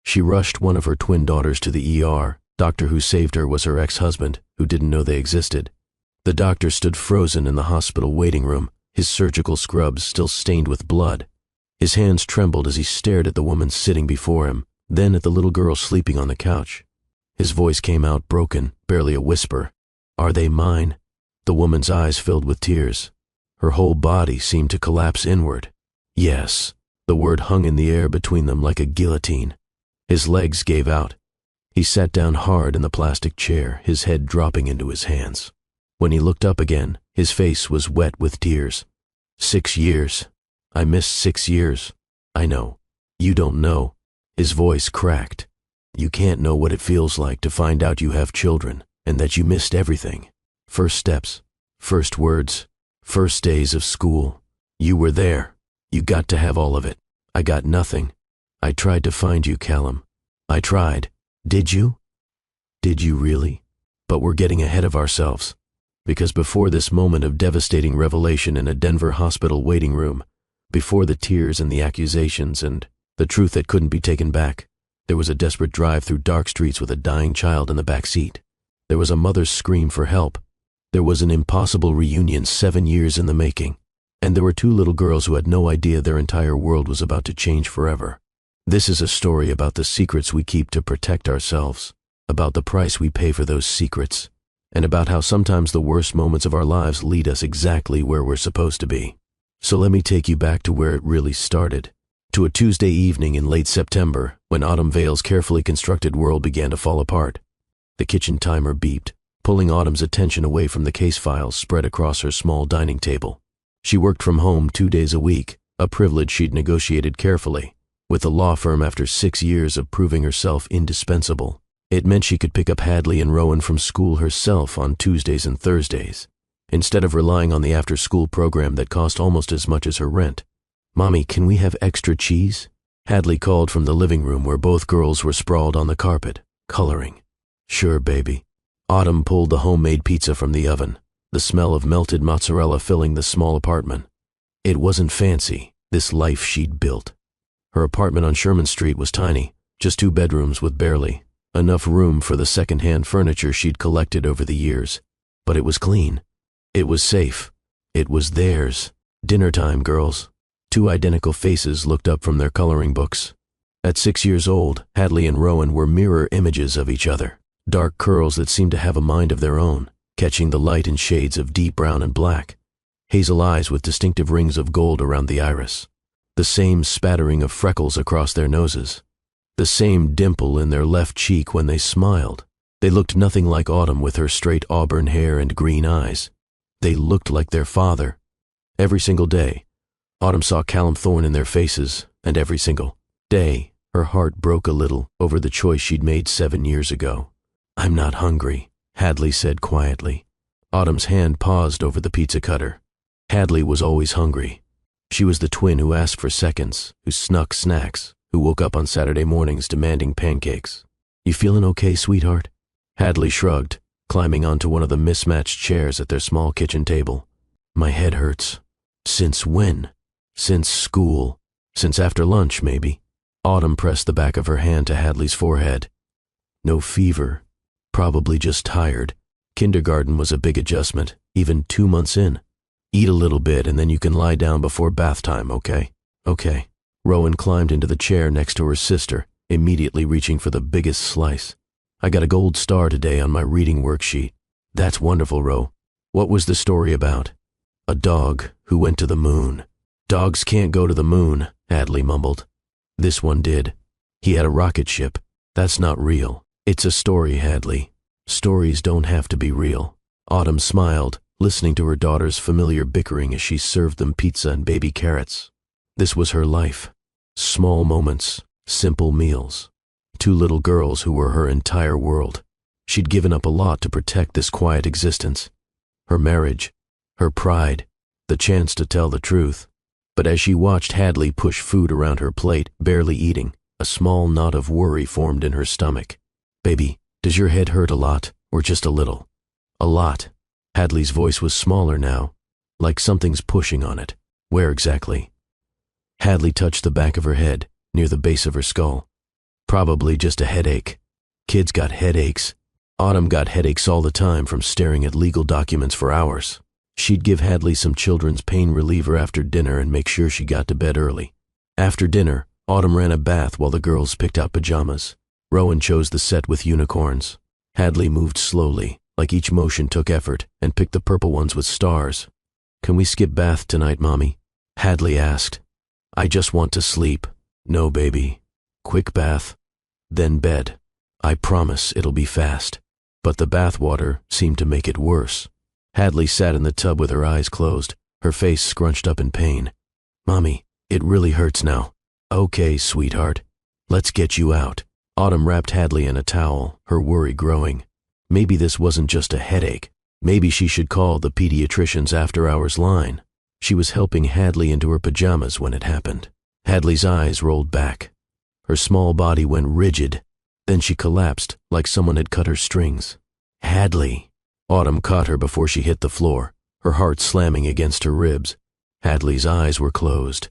She rushed one of her twin daughters to the ER. Doctor who saved her was her ex-husband, who didn't know they existed. The doctor stood frozen in the hospital waiting room, his surgical scrubs still stained with blood. His hands trembled as he stared at the woman sitting before him, then at the little girl sleeping on the couch. His voice came out broken, barely a whisper. "Are they mine?" The woman's eyes filled with tears. Her whole body seemed to collapse inward. "Yes." The word hung in the air between them like a guillotine. His legs gave out. He sat down hard in the plastic chair, his head dropping into his hands. When he looked up again, his face was wet with tears. 6 years. I missed 6 years. I know. You don't know. His voice cracked. You can't know what it feels like to find out you have children and that you missed everything. First steps, first words, first days of school. You were there. You got to have all of it. I got nothing. I tried to find you, Callum. I tried. Did you? Did you really? But we're getting ahead of ourselves. Because before this moment of devastating revelation in a Denver hospital waiting room, before the tears and the accusations and the truth that couldn't be taken back, there was a desperate drive through dark streets with a dying child in the back seat. There was a mother's scream for help. There was an impossible reunion 7 years in the making. And there were 2 little girls who had no idea their entire world was about to change forever. This is a story about the secrets we keep to protect ourselves, about the price we pay for those secrets, and about how sometimes the worst moments of our lives lead us exactly where we're supposed to be. So let me take you back to where it really started, to a Tuesday evening in late September, when Autumn Vale's carefully constructed world began to fall apart. The kitchen timer beeped, pulling Autumn's attention away from the case files spread across her small dining table. She worked from home 2 days a week, a privilege she'd negotiated carefully. With the law firm after 6 years of proving herself indispensable, it meant she could pick up Hadley and Rowan from school herself on Tuesdays and Thursdays, instead of relying on the after-school program that cost almost as much as her rent. "Mommy, can we have extra cheese?" Hadley called from the living room where both girls were sprawled on the carpet, coloring. "Sure, baby." Autumn pulled the homemade pizza from the oven, the smell of melted mozzarella filling the small apartment. It wasn't fancy, this life she'd built. Her apartment on Sherman Street was tiny, just 2 bedrooms with barely enough room for the second-hand furniture she'd collected over the years. But it was clean. It was safe. It was theirs. Dinner time, girls. 2 identical faces looked up from their coloring books. At 6 years old, Hadley and Rowan were mirror images of each other, dark curls that seemed to have a mind of their own, catching the light in shades of deep brown and black, hazel eyes with distinctive rings of gold around the iris, the same spattering of freckles across their noses, the same dimple in their left cheek when they smiled. They looked nothing like Autumn with her straight auburn hair and green eyes. They looked like their father. Every single day, Autumn saw Callum Thorne in their faces, and every single day, her heart broke a little over the choice she'd made 7 years ago. "I'm not hungry," Hadley said quietly. Autumn's hand paused over the pizza cutter. Hadley was always hungry. She was the twin who asked for seconds, who snuck snacks, who woke up on Saturday mornings demanding pancakes. "You feeling okay, sweetheart?" Hadley shrugged, climbing onto one of the mismatched chairs at their small kitchen table. "My head hurts." "Since when?" "Since school. Since after lunch, maybe." Autumn pressed the back of her hand to Hadley's forehead. "No fever. Probably just tired. Kindergarten was a big adjustment, even 2 months in. Eat a little bit and then you can lie down before bath time, okay?" "Okay." Rowan climbed into the chair next to her sister, immediately reaching for the biggest slice. "I got a gold star today on my reading worksheet." "That's wonderful, Ro. What was the story about?" "A dog who went to the moon." "Dogs can't go to the moon," Hadley mumbled. "This one did. He had a rocket ship. That's not real. It's a story, Hadley. Stories don't have to be real." Autumn smiled, listening to her daughter's familiar bickering as she served them pizza and baby carrots. This was her life. Small moments, simple meals. 2 little girls who were her entire world. She'd given up a lot to protect this quiet existence. Her marriage, her pride, the chance to tell the truth. But as she watched Hadley push food around her plate, barely eating, a small knot of worry formed in her stomach. "Baby, does your head hurt a lot, or just a little?" "A lot." Hadley's voice was smaller now, like something's pushing on it. "Where exactly?" Hadley touched the back of her head, near the base of her skull. Probably just a headache. Kids got headaches. Autumn got headaches all the time from staring at legal documents for hours. She'd give Hadley some children's pain reliever after dinner and make sure she got to bed early. After dinner, Autumn ran a bath while the girls picked out pajamas. Rowan chose the set with unicorns. Hadley moved slowly, like each motion took effort, and picked the purple ones with stars. "Can we skip bath tonight, Mommy?" Hadley asked. "I just want to sleep." "No, baby. Quick bath, then bed. I promise it'll be fast." But the bath water seemed to make it worse. Hadley sat in the tub with her eyes closed, her face scrunched up in pain. "Mommy, it really hurts now." "Okay, sweetheart. Let's get you out." Autumn wrapped Hadley in a towel, her worry growing. Maybe this wasn't just a headache. Maybe she should call the pediatrician's after-hours line. She was helping Hadley into her pajamas when it happened. Hadley's eyes rolled back. Her small body went rigid. Then she collapsed like someone had cut her strings. "Hadley!" Autumn caught her before she hit the floor, her heart slamming against her ribs. Hadley's eyes were closed.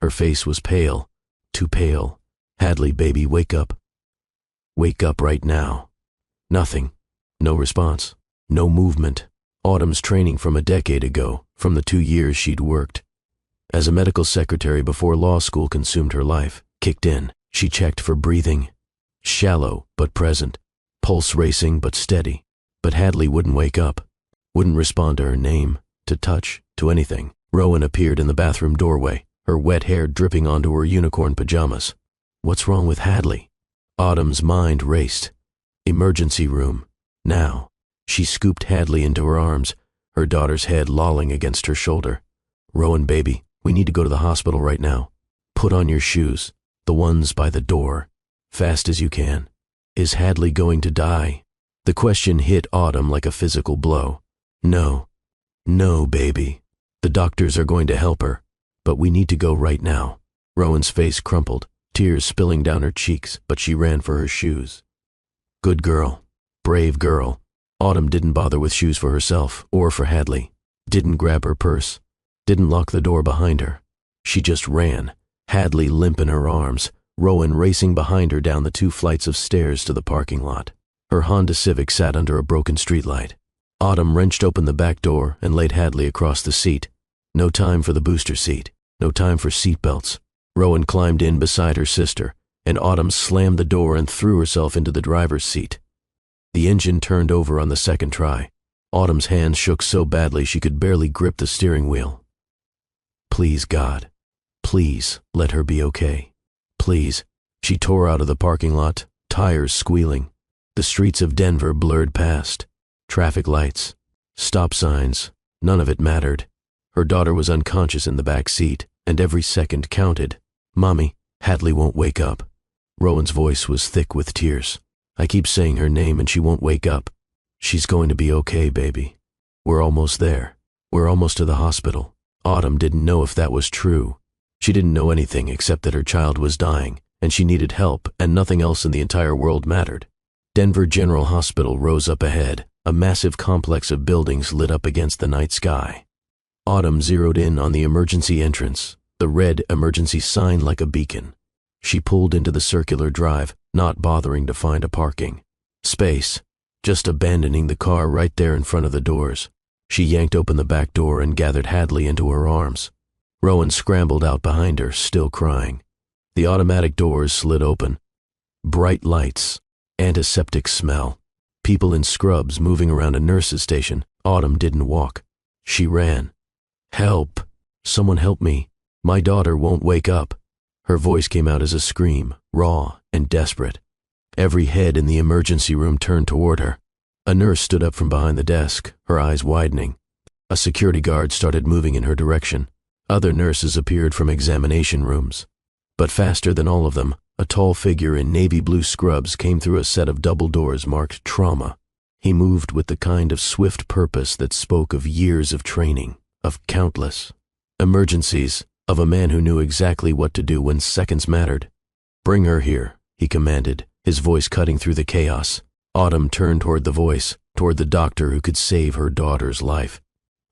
Her face was pale, too pale. "Hadley, baby, wake up. Wake up right now." Nothing. No response. No movement. Autumn's training from a decade ago, from the 2 years she'd worked as a medical secretary before law school consumed her life, kicked in. She checked for breathing. Shallow but present. Pulse racing but steady. But Hadley wouldn't wake up. Wouldn't respond to her name, to touch, to anything. Rowan appeared in the bathroom doorway, her wet hair dripping onto her unicorn pajamas. What's wrong with Hadley? Autumn's mind raced. Emergency room. Now. She scooped Hadley into her arms, her daughter's head lolling against her shoulder. "Rowan, baby, we need to go to the hospital right now. Put on your shoes, the ones by the door. Fast as you can. Is Hadley going to die?" The question hit Autumn like a physical blow. "No. No, baby. The doctors are going to help her, but we need to go right now." Rowan's face crumpled, tears spilling down her cheeks, but she ran for her shoes. Good girl. Brave girl. Autumn didn't bother with shoes for herself or for Hadley. Didn't grab her purse. Didn't lock the door behind her. She just ran, Hadley limp in her arms, Rowan racing behind her down the 2 flights of stairs to the parking lot. Her Honda Civic sat under a broken streetlight. Autumn wrenched open the back door and laid Hadley across the seat. No time for the booster seat. No time for seatbelts. Rowan climbed in beside her sister, and Autumn slammed the door and threw herself into the driver's seat. The engine turned over on the second try. Autumn's hands shook so badly she could barely grip the steering wheel. "Please, God. Please, let her be okay. Please." She tore out of the parking lot, tires squealing. The streets of Denver blurred past. Traffic lights. Stop signs. None of it mattered. Her daughter was unconscious in the back seat, and every second counted. "Mommy, Hadley won't wake up." Rowan's voice was thick with tears. "I keep saying her name and she won't wake up. She's going to be okay, baby. We're almost there. We're almost to the hospital." Autumn didn't know if that was true. She didn't know anything except that her child was dying, and she needed help, and nothing else in the entire world mattered. Denver General Hospital rose up ahead, a massive complex of buildings lit up against the night sky. Autumn zeroed in on the emergency entrance, the red emergency sign like a beacon. She pulled into the circular drive, not bothering to find a parking space, just abandoning the car right there in front of the doors. She yanked open the back door and gathered Hadley into her arms. Rowan scrambled out behind her, still crying. The automatic doors slid open. Bright lights, antiseptic smell, people in scrubs moving around a nurse's station. Autumn didn't walk. She ran. "Help! Someone help me. My daughter won't wake up." Her voice came out as a scream, raw and desperate. Every head in the emergency room turned toward her. A nurse stood up from behind the desk, her eyes widening. A security guard started moving in her direction. Other nurses appeared from examination rooms. But faster than all of them, a tall figure in navy blue scrubs came through a set of double doors marked trauma. He moved with the kind of swift purpose that spoke of years of training, of countless emergencies, of a man who knew exactly what to do when seconds mattered. "Bring her here," he commanded, his voice cutting through the chaos. Autumn turned toward the voice, toward the doctor who could save her daughter's life.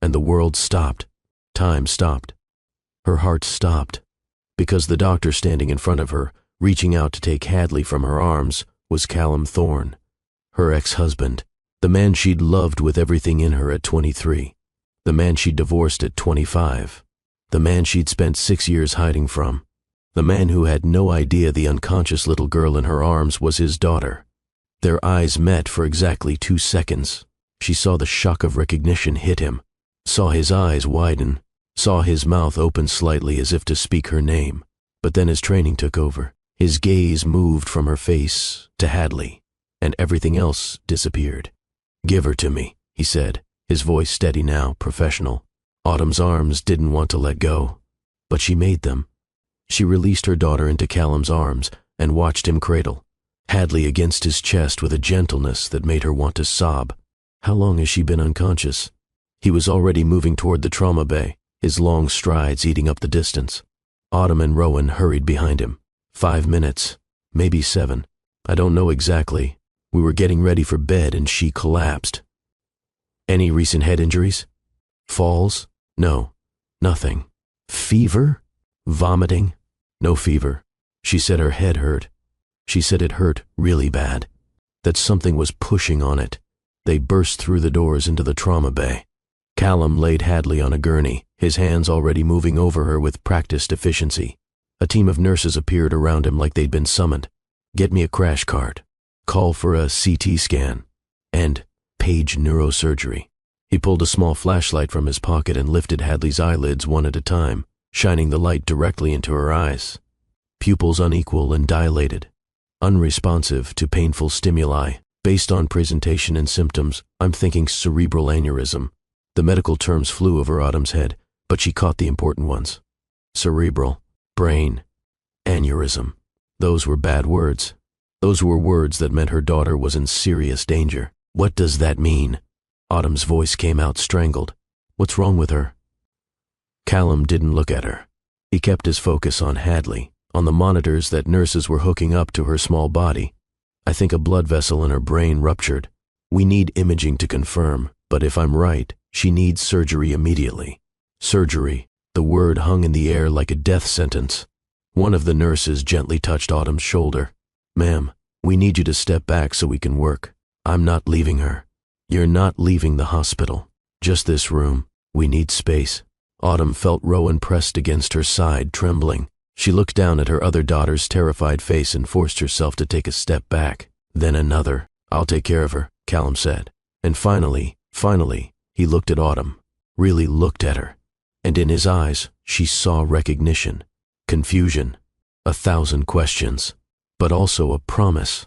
And the world stopped. Time stopped. Her heart stopped. Because the doctor standing in front of her, Reaching out to take Hadley from her arms was Callum Thorne, her ex-husband, the man she'd loved with everything in her at 23, the man she'd divorced at 25, the man she'd spent 6 years hiding from, the man who had no idea the unconscious little girl in her arms was his daughter. Their eyes met for exactly 2 seconds. She saw the shock of recognition hit him, saw his eyes widen, saw his mouth open slightly as if to speak her name. But then his training took over. His gaze moved from her face to Hadley, and everything else disappeared. "Give her to me," he said, his voice steady now, professional. Autumn's arms didn't want to let go, but she made them. She released her daughter into Callum's arms and watched him cradle Hadley against his chest with a gentleness that made her want to sob. How long has she been unconscious? He was already moving toward the trauma bay, his long strides eating up the distance. Autumn and Rowan hurried behind him. 5 minutes, maybe 7. I don't know exactly. We were getting ready for bed and she collapsed. "Any recent head injuries? Falls? No, nothing. Fever? Vomiting? No fever. She said her head hurt. She said it hurt really bad. That something was pushing on it." They burst through the doors into the trauma bay. Callum laid Hadley on a gurney, his hands already moving over her with practiced efficiency. A team of nurses appeared around him like they'd been summoned. "Get me a crash cart. Call for a CT scan. And page neurosurgery." He pulled a small flashlight from his pocket and lifted Hadley's eyelids one at a time, shining the light directly into her eyes. Pupils unequal and dilated, unresponsive to painful stimuli. Based on presentation and symptoms, I'm thinking cerebral aneurysm. The medical terms flew over Autumn's head, but she caught the important ones. Cerebral, brain, aneurysm. Those were bad words. Those were words that meant her daughter was in serious danger. "What does that mean?" Autumn's voice came out strangled. "What's wrong with her?" Callum didn't look at her. He kept his focus on Hadley, on the monitors that nurses were hooking up to her small body. "I think a blood vessel in her brain ruptured. We need imaging to confirm, but if I'm right, she needs surgery immediately." Surgery. The word hung in the air like a death sentence. One of the nurses gently touched Autumn's shoulder. "Ma'am, we need you to step back so we can work. I'm not leaving her. You're not leaving the hospital. Just this room. We need space." Autumn felt Rowan pressed against her side, trembling. She looked down at her other daughter's terrified face and forced herself to take a step back. Then another. "I'll take care of her," Callum said. And finally, he looked at Autumn, really looked at her. And in his eyes, she saw recognition, confusion, 1,000 questions, but also a promise.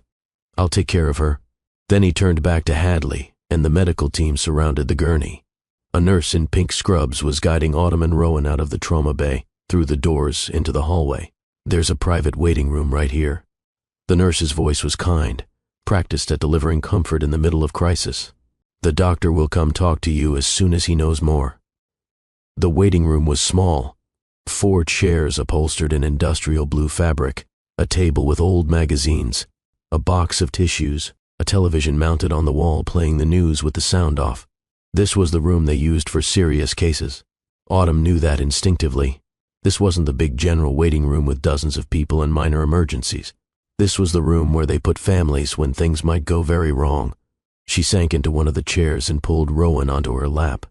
"I'll take care of her." Then he turned back to Hadley, and the medical team surrounded the gurney. A nurse in pink scrubs was guiding Autumn and Rowan out of the trauma bay, through the doors into the hallway. "There's a private waiting room right here." The nurse's voice was kind, practiced at delivering comfort in the middle of crisis. "The doctor will come talk to you as soon as he knows more." The waiting room was small. 4 chairs upholstered in industrial blue fabric, a table with old magazines, a box of tissues, a television mounted on the wall playing the news with the sound off. This was the room they used for serious cases. Autumn knew that instinctively. This wasn't the big general waiting room with dozens of people and minor emergencies. This was the room where they put families when things might go very wrong. She sank into one of the chairs and pulled Rowan onto her lap.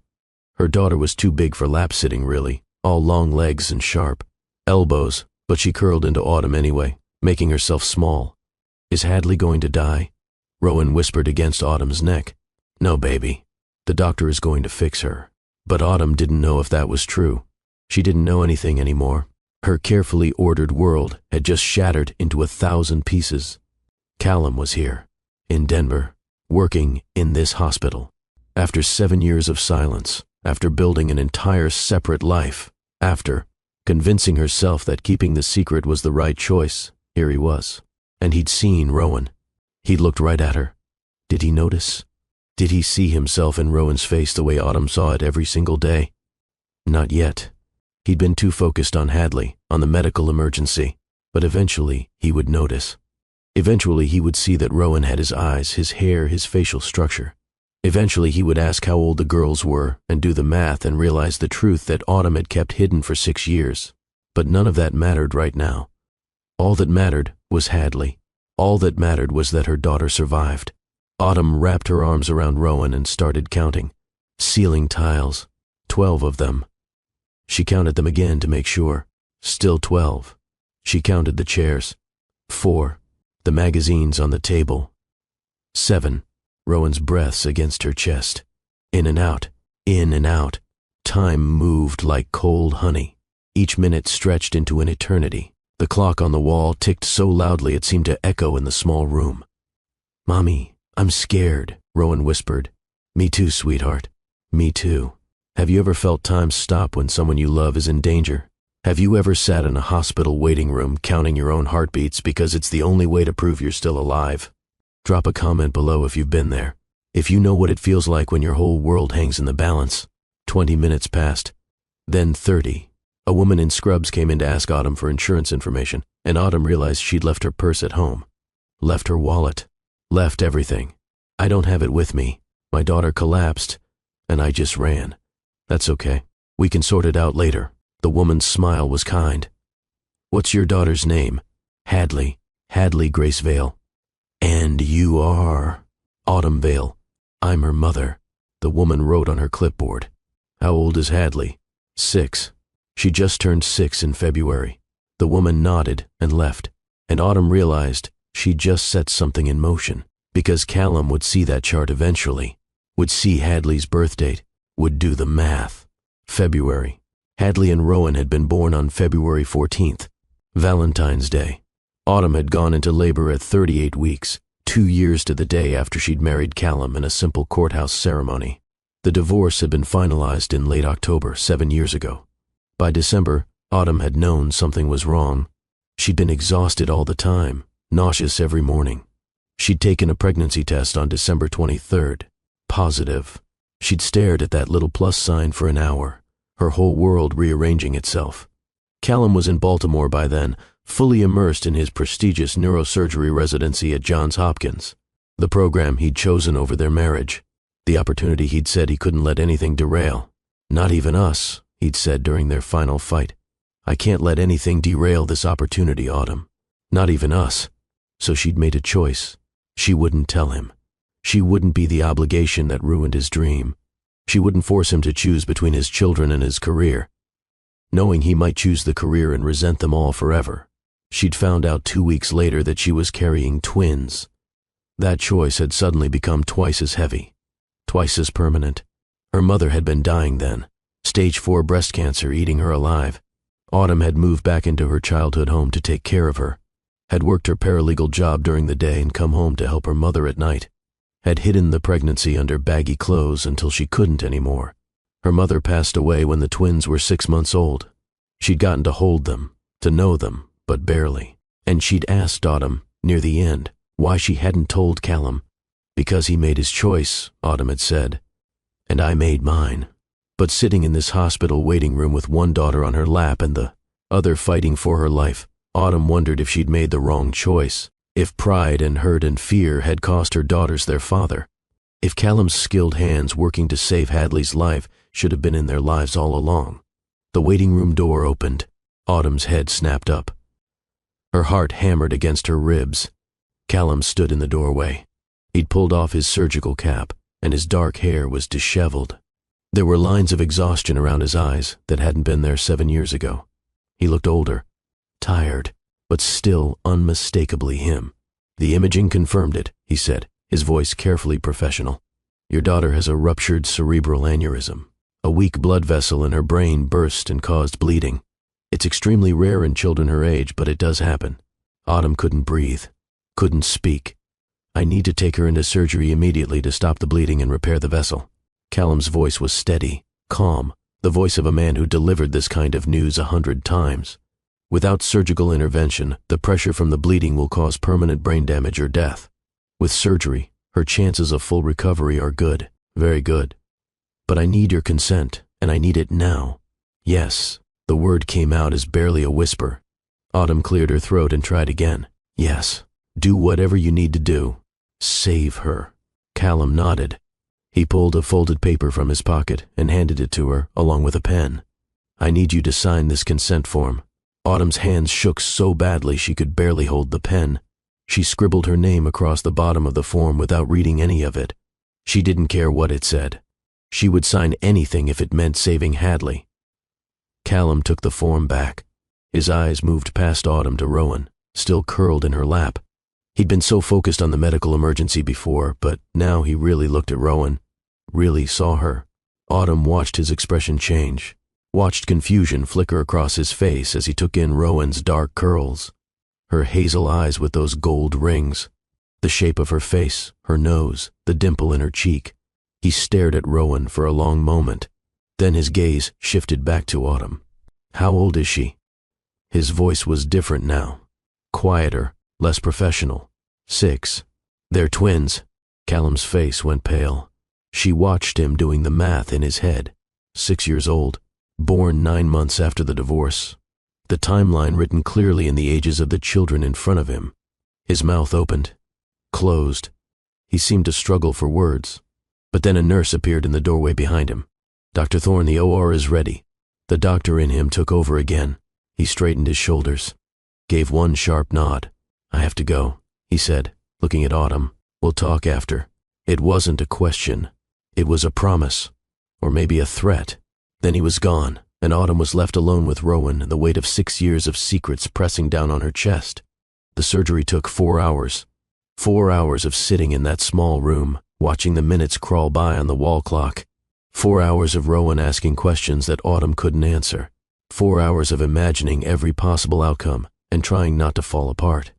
Her daughter was too big for lap sitting, really, all long legs and sharp elbows, but she curled into Autumn anyway, making herself small. "Is Hadley going to die?" Rowan whispered against Autumn's neck. "No, baby. The doctor is going to fix her." But Autumn didn't know if that was true. She didn't know anything anymore. Her carefully ordered world had just shattered into 1,000 pieces. Callum was here, in Denver, working in this hospital. After 7 years of silence, after building an entire separate life, after convincing herself that keeping the secret was the right choice, here he was. And he'd seen Rowan. He'd looked right at her. Did he notice? Did he see himself in Rowan's face the way Autumn saw it every single day? Not yet. He'd been too focused on Hadley, on the medical emergency. But eventually, he would notice. Eventually, he would see that Rowan had his eyes, his hair, his facial structure. Eventually, he would ask how old the girls were and do the math and realize the truth that Autumn had kept hidden for 6 years. But none of that mattered right now. All that mattered was Hadley. All that mattered was that her daughter survived. Autumn wrapped her arms around Rowan and started counting. Ceiling tiles. 12 of them. She counted them again to make sure. Still 12. She counted the chairs. 4. The magazines on the table. 7. Rowan's breaths against her chest. In and out. In and out. Time moved like cold honey. Each minute stretched into an eternity. The clock on the wall ticked so loudly it seemed to echo in the small room. "Mommy, I'm scared," Rowan whispered. "Me too, sweetheart. Me too." Have you ever felt time stop when someone you love is in danger? Have you ever sat in a hospital waiting room counting your own heartbeats because it's the only way to prove you're still alive? Drop a comment below if you've been there. If you know what it feels like when your whole world hangs in the balance. 20 minutes passed. Then 30. A woman in scrubs came in to ask Autumn for insurance information, and Autumn realized she'd left her purse at home. Left her wallet. Left everything. "I don't have it with me. My daughter collapsed, and I just ran." "That's okay. We can sort it out later." The woman's smile was kind. "What's your daughter's name?" "Hadley. Hadley Grace Vale." "And you are?" "Autumn Vale. I'm her mother." The woman wrote on her clipboard. "How old is Hadley?" 6. She just turned 6 in February. The woman nodded and left, and Autumn realized she'd just set something in motion, because Callum would see that chart eventually, would see Hadley's birth date, would do the math. February. Hadley and Rowan had been born on February 14th, Valentine's Day. Autumn had gone into labor at 38 weeks, 2 years to the day after she'd married Callum in a simple courthouse ceremony. The divorce had been finalized in late October 7 years ago. By December, Autumn had known something was wrong. She'd been exhausted all the time, nauseous every morning. She'd taken a pregnancy test on December 23rd. Positive. She'd stared at that little plus sign for an hour, her whole world rearranging itself. Callum was in Baltimore by then, fully immersed in his prestigious neurosurgery residency at Johns Hopkins, the program he'd chosen over their marriage, the opportunity he'd said he couldn't let anything derail. "Not even us," he'd said during their final fight. "I can't let anything derail this opportunity, Autumn. Not even us." So she'd made a choice. She wouldn't tell him. She wouldn't be the obligation that ruined his dream. She wouldn't force him to choose between his children and his career, knowing he might choose the career and resent them all forever. She'd found out 2 weeks later that she was carrying twins. That choice had suddenly become twice as heavy, twice as permanent. Her mother had been dying then, stage 4 breast cancer eating her alive. Autumn had moved back into her childhood home to take care of her, had worked her paralegal job during the day and come home to help her mother at night, had hidden the pregnancy under baggy clothes until she couldn't anymore. Her mother passed away when the twins were 6 months old. She'd gotten to hold them, to know them, but barely. And she'd asked Autumn, near the end, why she hadn't told Callum. "Because he made his choice," Autumn had said, "and I made mine." But sitting in this hospital waiting room with one daughter on her lap and the other fighting for her life, Autumn wondered if she'd made the wrong choice, if pride and hurt and fear had cost her daughters their father, if Callum's skilled hands working to save Hadley's life should have been in their lives all along. The waiting room door opened. Autumn's head snapped up. Her heart hammered against her ribs. Callum stood in the doorway. He'd pulled off his surgical cap, and his dark hair was disheveled. There were lines of exhaustion around his eyes that hadn't been there 7 years ago. He looked older, tired, but still unmistakably him. "The imaging confirmed it," he said, his voice carefully professional. "Your daughter has a ruptured cerebral aneurysm. A weak blood vessel in her brain burst and caused bleeding. It's extremely rare in children her age, but it does happen." Autumn couldn't breathe, couldn't speak. "I need to take her into surgery immediately to stop the bleeding and repair the vessel." Callum's voice was steady, calm, the voice of a man who delivered this kind of news 100 times. "Without surgical intervention, the pressure from the bleeding will cause permanent brain damage or death. With surgery, her chances of full recovery are good, very good. But I need your consent, and I need it now." "Yes." The word came out as barely a whisper. Autumn cleared her throat and tried again. "Yes. Do whatever you need to do. Save her." Callum nodded. He pulled a folded paper from his pocket and handed it to her, along with a pen. "I need you to sign this consent form." Autumn's hands shook so badly she could barely hold the pen. She scribbled her name across the bottom of the form without reading any of it. She didn't care what it said. She would sign anything if it meant saving Hadley. Callum took the form back. His eyes moved past Autumn to Rowan, still curled in her lap. He'd been so focused on the medical emergency before, but now he really looked at Rowan, really saw her. Autumn watched his expression change, watched confusion flicker across his face as he took in Rowan's dark curls, her hazel eyes with those gold rings, the shape of her face, her nose, the dimple in her cheek. He stared at Rowan for a long moment. Then his gaze shifted back to Autumn. How old is she? His voice was different now, quieter, less professional. 6. They're twins. Callum's face went pale. She watched him doing the math in his head. 6 years old, born 9 months after the divorce. The timeline written clearly in the ages of the children in front of him. His mouth opened, closed. He seemed to struggle for words. But then a nurse appeared in the doorway behind him. Dr. Thorne, the OR is ready. The doctor in him took over again. He straightened his shoulders, gave one sharp nod. I have to go, he said, looking at Autumn. We'll talk after. It wasn't a question. It was a promise. Or maybe a threat. Then he was gone, and Autumn was left alone with Rowan, the weight of 6 years of secrets pressing down on her chest. The surgery took 4 hours. 4 hours of sitting in that small room, watching the minutes crawl by on the wall clock. 4 hours of Rowan asking questions that Autumn couldn't answer. 4 hours of imagining every possible outcome and trying not to fall apart.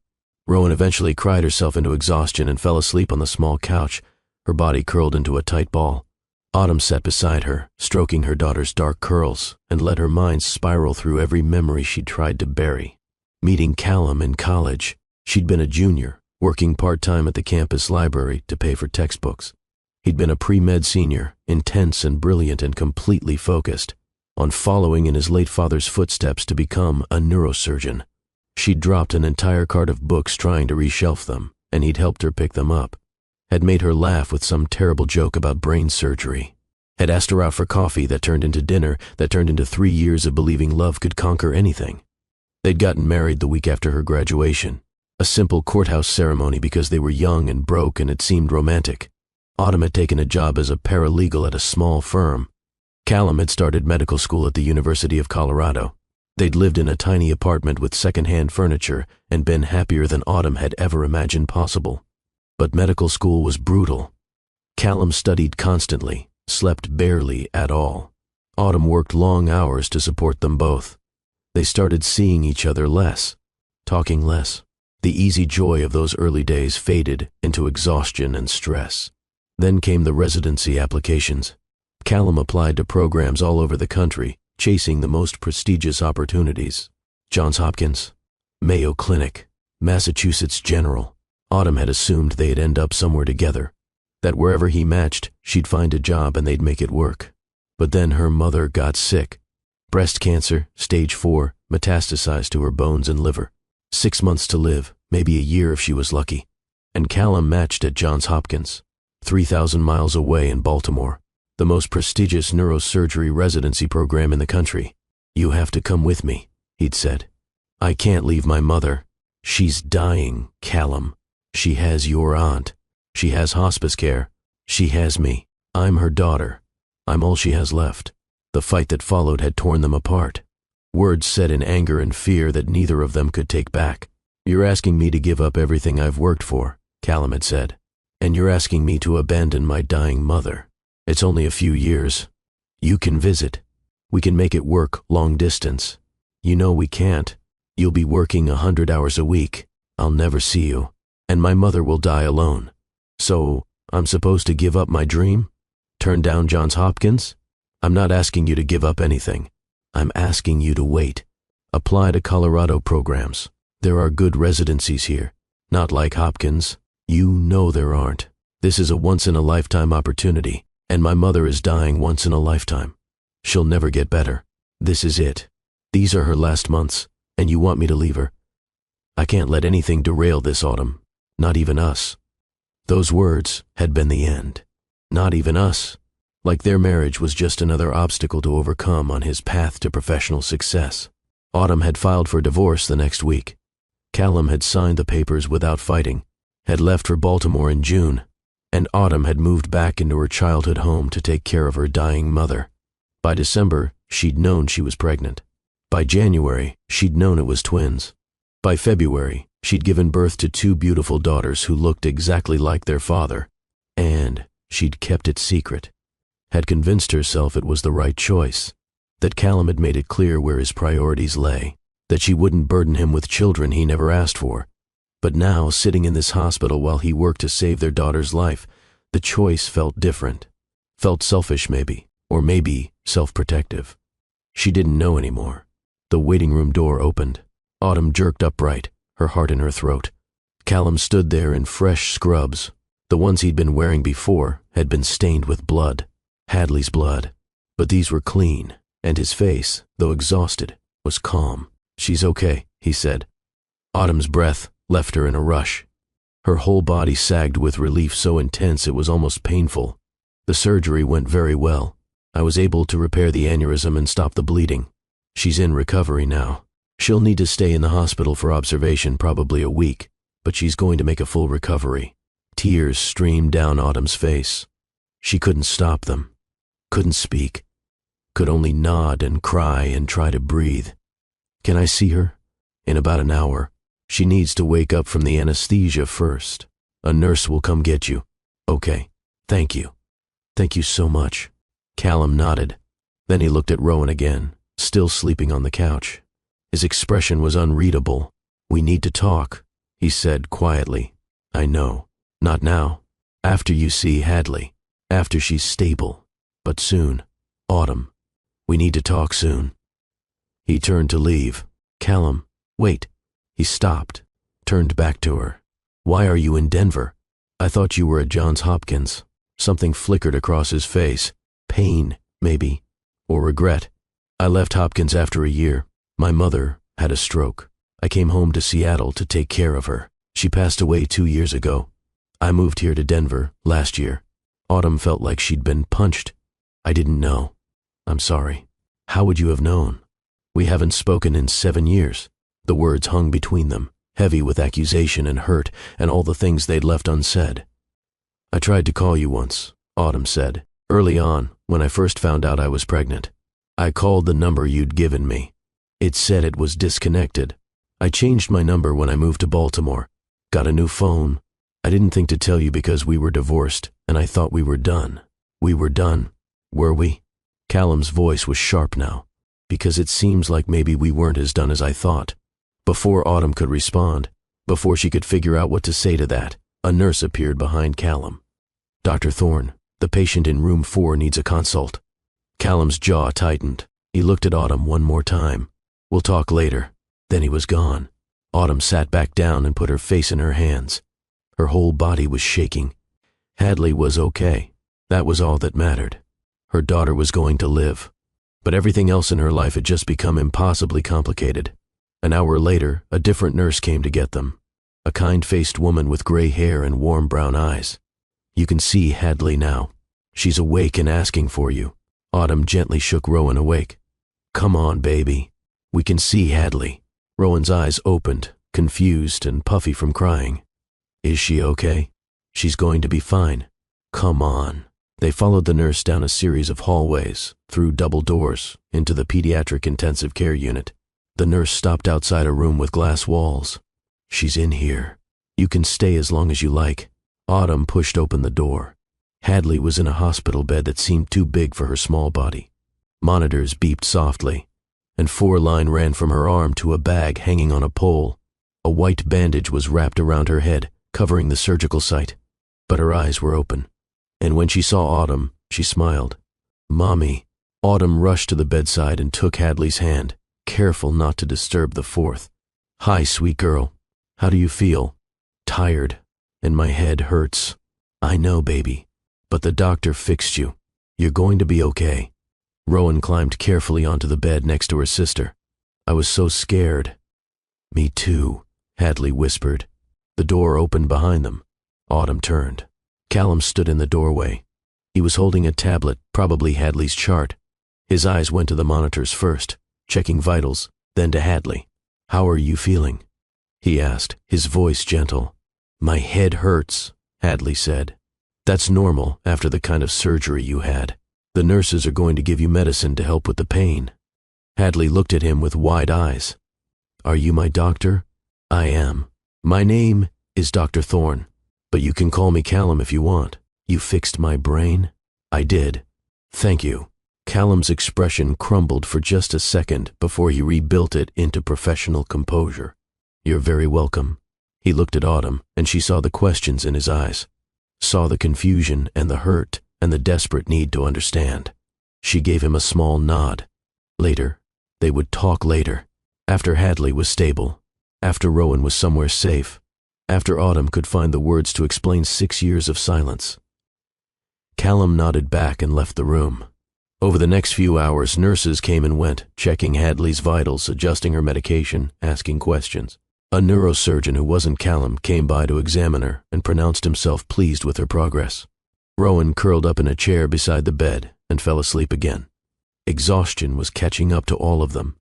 Rowan eventually cried herself into exhaustion and fell asleep on the small couch, her body curled into a tight ball. Autumn sat beside her, stroking her daughter's dark curls, and let her mind spiral through every memory she'd tried to bury. Meeting Callum in college, she'd been a junior, working part-time at the campus library to pay for textbooks. He'd been a pre-med senior, intense and brilliant and completely focused on following in his late father's footsteps to become a neurosurgeon. She'd dropped an entire cart of books trying to reshelf them, and he'd helped her pick them up. Had made her laugh with some terrible joke about brain surgery. Had asked her out for coffee that turned into dinner, that turned into 3 years of believing love could conquer anything. They'd gotten married the week after her graduation. A simple courthouse ceremony because they were young and broke and it seemed romantic. Autumn had taken a job as a paralegal at a small firm. Callum had started medical school at the University of Colorado. They'd lived in a tiny apartment with second-hand furniture and been happier than Autumn had ever imagined possible. But medical school was brutal. Callum studied constantly, slept barely at all. Autumn worked long hours to support them both. They started seeing each other less, talking less. The easy joy of those early days faded into exhaustion and stress. Then came the residency applications. Callum applied to programs all over the country, chasing the most prestigious opportunities. Johns Hopkins, Mayo Clinic, Massachusetts General. Autumn had assumed they'd end up somewhere together, that wherever he matched, she'd find a job and they'd make it work. But then her mother got sick. Breast cancer, stage 4, metastasized to her bones and liver. 6 months to live, maybe a year if she was lucky. And Callum matched at Johns Hopkins, 3,000 miles away in Baltimore, the most prestigious neurosurgery residency program in the country. You have to come with me, he'd said. I can't leave my mother. She's dying, Callum. She has your aunt. She has hospice care. She has me. I'm her daughter. I'm all she has left. The fight that followed had torn them apart. Words said in anger and fear that neither of them could take back. You're asking me to give up everything I've worked for, Callum had said. And you're asking me to abandon my dying mother. It's only a few years. You can visit. We can make it work long distance. You know we can't. You'll be working 100 hours a week. I'll never see you. And my mother will die alone. So, I'm supposed to give up my dream? Turn down Johns Hopkins? I'm not asking you to give up anything. I'm asking you to wait. Apply to Colorado programs. There are good residencies here. Not like Hopkins. You know there aren't. This is a once-in-a-lifetime opportunity, and my mother is dying once in a lifetime. She'll never get better. This is it. These are her last months, and you want me to leave her? I can't let anything derail this, Autumn. Not even us. Those words had been the end. Not even us. Like their marriage was just another obstacle to overcome on his path to professional success. Autumn had filed for divorce the next week. Callum had signed the papers without fighting, had left for Baltimore in June, and Autumn had moved back into her childhood home to take care of her dying mother. By December, she'd known she was pregnant. By January, she'd known it was twins. By February, she'd given birth to 2 beautiful daughters who looked exactly like their father, and she'd kept it secret. Had convinced herself it was the right choice, that Callum had made it clear where his priorities lay, that she wouldn't burden him with children he never asked for. But now, sitting in this hospital while he worked to save their daughter's life, the choice felt different. Felt selfish maybe, or maybe self-protective. She didn't know anymore. The waiting room door opened. Autumn jerked upright, her heart in her throat. Callum stood there in fresh scrubs. The ones he'd been wearing before had been stained with blood. Hadley's blood. But these were clean, and his face, though exhausted, was calm. "She's okay," he said. Autumn's breath left her in a rush. Her whole body sagged with relief so intense it was almost painful. "The surgery went very well. I was able to repair the aneurysm and stop the bleeding. She's in recovery now. She'll need to stay in the hospital for observation probably a week, but she's going to make a full recovery." Tears streamed down Autumn's face. She couldn't stop them. Couldn't speak. Could only nod and cry and try to breathe. "Can I see her?" "In about an hour. She needs to wake up from the anesthesia first. A nurse will come get you." "Okay. Thank you." "Thank you so much." Callum nodded. Then he looked at Rowan again, still sleeping on the couch. His expression was unreadable. "We need to talk," he said quietly. "I know. Not now. After you see Hadley. After she's stable. But soon. Autumn. We need to talk soon." He turned to leave. "Callum, wait." He stopped, turned back to her. "Why are you in Denver? I thought you were at Johns Hopkins." Something flickered across his face. Pain, maybe, or regret. "I left Hopkins after a year. My mother had a stroke. I came home to Seattle to take care of her. She passed away 2 years ago. I moved here to Denver last year." Autumn felt like she'd been punched. "I didn't know. I'm sorry." "How would you have known? We haven't spoken in 7 years. The words hung between them, heavy with accusation and hurt and all the things they'd left unsaid. "I tried to call you once," Autumn said, "early on, when I first found out I was pregnant. I called the number you'd given me. It said it was disconnected. I changed my number when I moved to Baltimore. Got a new phone. I didn't think to tell you because we were divorced, and I thought we were done. We were done, were we?" Callum's voice was sharp now, "because it seems like maybe we weren't as done as I thought." Before Autumn could respond, before she could figure out what to say to that, a nurse appeared behind Callum. "Dr. Thorne, the patient in room 4 needs a consult." Callum's jaw tightened. He looked at Autumn one more time. "We'll talk later." Then he was gone. Autumn sat back down and put her face in her hands. Her whole body was shaking. Hadley was okay. That was all that mattered. Her daughter was going to live. But everything else in her life had just become impossibly complicated. An hour later, a different nurse came to get them. A kind-faced woman with gray hair and warm brown eyes. "You can see Hadley now. She's awake and asking for you." Autumn gently shook Rowan awake. "Come on, baby. We can see Hadley." Rowan's eyes opened, confused and puffy from crying. "Is she okay?" "She's going to be fine. Come on." They followed the nurse down a series of hallways, through double doors, into the pediatric intensive care unit. The nurse stopped outside a room with glass walls. "She's in here. You can stay as long as you like." Autumn pushed open the door. Hadley was in a hospital bed that seemed too big for her small body. Monitors beeped softly, and 4-line ran from her arm to a bag hanging on a pole. A white bandage was wrapped around her head, covering the surgical site, but her eyes were open. And when she saw Autumn, she smiled. "Mommy." Autumn rushed to the bedside and took Hadley's hand, careful not to disturb the 4th. "Hi, sweet girl. How do you feel?" "Tired, and my head hurts." "I know, baby, but the doctor fixed you. You're going to be okay." Rowan climbed carefully onto the bed next to her sister. "I was so scared." "Me too," Hadley whispered. The door opened behind them. Autumn turned. Callum stood in the doorway. He was holding a tablet, probably Hadley's chart. His eyes went to the monitors first, checking vitals, Then to Hadley. "How are you feeling?" he asked, his voice gentle. "My head hurts," Hadley said. "That's normal after the kind of surgery you had. The nurses are going to give you medicine to help with the pain." Hadley looked at him with wide eyes. "Are you my doctor?" "I am. My name is Dr. Thorne, but you can call me Callum if you want. You fixed my brain?" "I did. Thank you." Callum's expression crumbled for just a second before he rebuilt it into professional composure. "You're very welcome." He looked at Autumn, and she saw the questions in his eyes, saw the confusion and the hurt and the desperate need to understand. She gave him a small nod. Later. They would talk later. After Hadley was stable. After Rowan was somewhere safe. After Autumn could find the words to explain 6 years of silence. Callum nodded back and left the room. Over the next few hours, nurses came and went, checking Hadley's vitals, adjusting her medication, asking questions. A neurosurgeon who wasn't Callum came by to examine her and pronounced himself pleased with her progress. Rowan curled up in a chair beside the bed and fell asleep again. Exhaustion was catching up to all of them.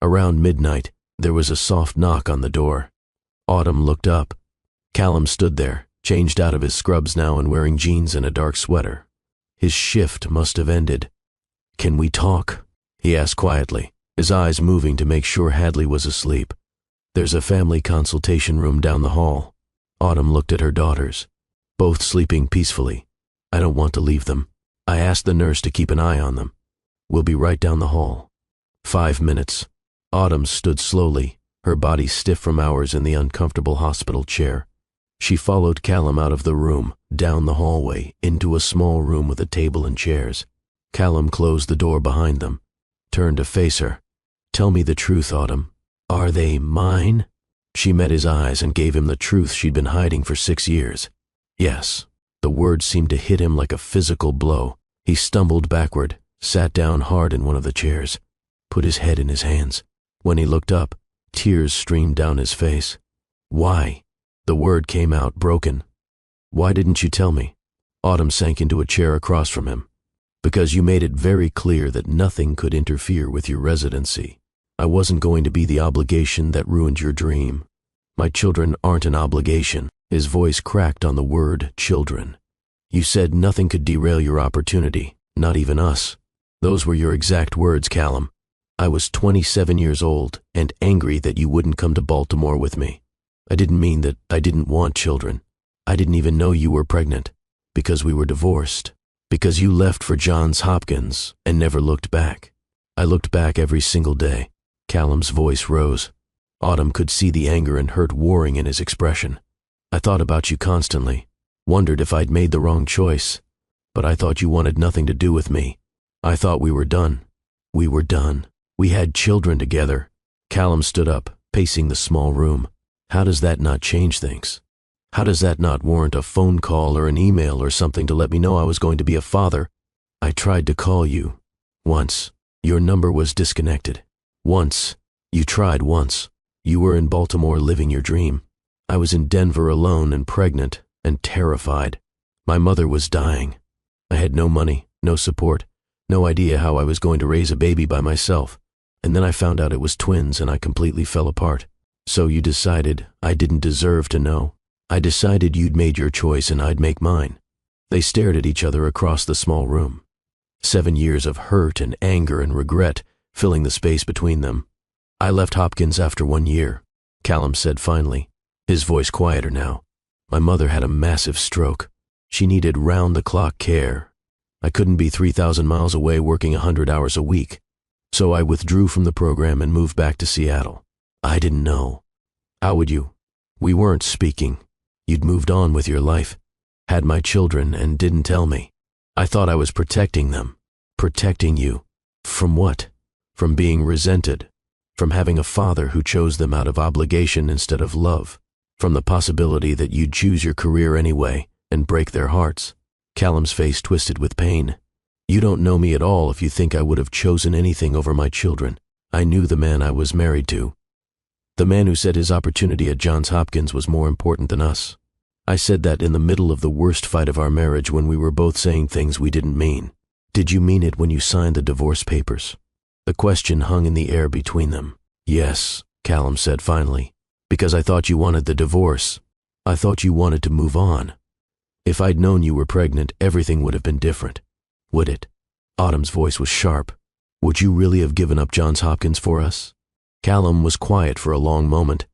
Around midnight, there was a soft knock on the door. Autumn looked up. Callum stood there, changed out of his scrubs now and wearing jeans and a dark sweater. His shift must have ended. "Can we talk?" he asked quietly, his eyes moving to make sure Hadley was asleep. "There's a family consultation room down the hall." Autumn looked at her daughters, both sleeping peacefully. "I don't want to leave them. I asked the nurse to keep an eye on them. We'll be right down the hall." 5 minutes. Autumn stood slowly, her body stiff from hours in the uncomfortable hospital chair. She followed Callum out of the room, down the hallway, into a small room with a table and chairs. Callum closed the door behind them, turned to face her. "Tell me the truth, Autumn. Are they mine?" She met his eyes and gave him the truth she'd been hiding for 6 years. Yes. The words seemed to hit him like a physical blow. He stumbled backward, sat down hard in one of the chairs, put his head in his hands. When he looked up, tears streamed down his face. "Why?" The word came out, broken. "Why didn't you tell me?" Autumn sank into a chair across from him. "Because you made it very clear that nothing could interfere with your residency. I wasn't going to be the obligation that ruined your dream. My children aren't an obligation." His voice cracked on the word children. "You said nothing could derail your opportunity, not even us. Those were your exact words, Callum. I was 27 years old and angry that you wouldn't come to Baltimore with me. I didn't mean that I didn't want children. I didn't even know you were pregnant, because we were divorced, because you left for Johns Hopkins and never looked back. I looked back every single day." Callum's voice rose. Autumn could see the anger and hurt warring in his expression. "I thought about you constantly, wondered if I'd made the wrong choice, but I thought you wanted nothing to do with me. I thought we were done. We were done. We had children together." Callum stood up, pacing the small room. "How does that not change things? How does that not warrant a phone call or an email or something to let me know I was going to be a father? I tried to call you. Once. Your number was disconnected. Once. You tried once. You were in Baltimore living your dream. I was in Denver alone and pregnant and terrified. My mother was dying. I had no money, no support, no idea how I was going to raise a baby by myself. And then I found out it was twins and I completely fell apart. So you decided I didn't deserve to know. I decided you'd made your choice and I'd make mine." They stared at each other across the small room. 7 years of hurt and anger and regret filling the space between them. "I left Hopkins after 1 year," Callum said finally, his voice quieter now. "My mother had a massive stroke. She needed round-the-clock care. I couldn't be 3,000 miles away working 100 hours a week. So I withdrew from the program and moved back to Seattle. I didn't know. How would you? We weren't speaking. You'd moved on with your life, had my children and didn't tell me. I thought I was protecting them. Protecting you. From what? From being resented. From having a father who chose them out of obligation instead of love. From the possibility that you'd choose your career anyway and break their hearts." Callum's face twisted with pain. "You don't know me at all if you think I would have chosen anything over my children. I knew the man I was married to. The man who said his opportunity at Johns Hopkins was more important than us. I said that in the middle of the worst fight of our marriage when we were both saying things we didn't mean. Did you mean it when you signed the divorce papers?" The question hung in the air between them. Yes, Callum said finally, because I thought you wanted the divorce. I thought you wanted to move on. If I'd known you were pregnant, everything would have been different. Would it? Autumn's voice was sharp. Would you really have given up Johns Hopkins for us? Callum was quiet for a long moment.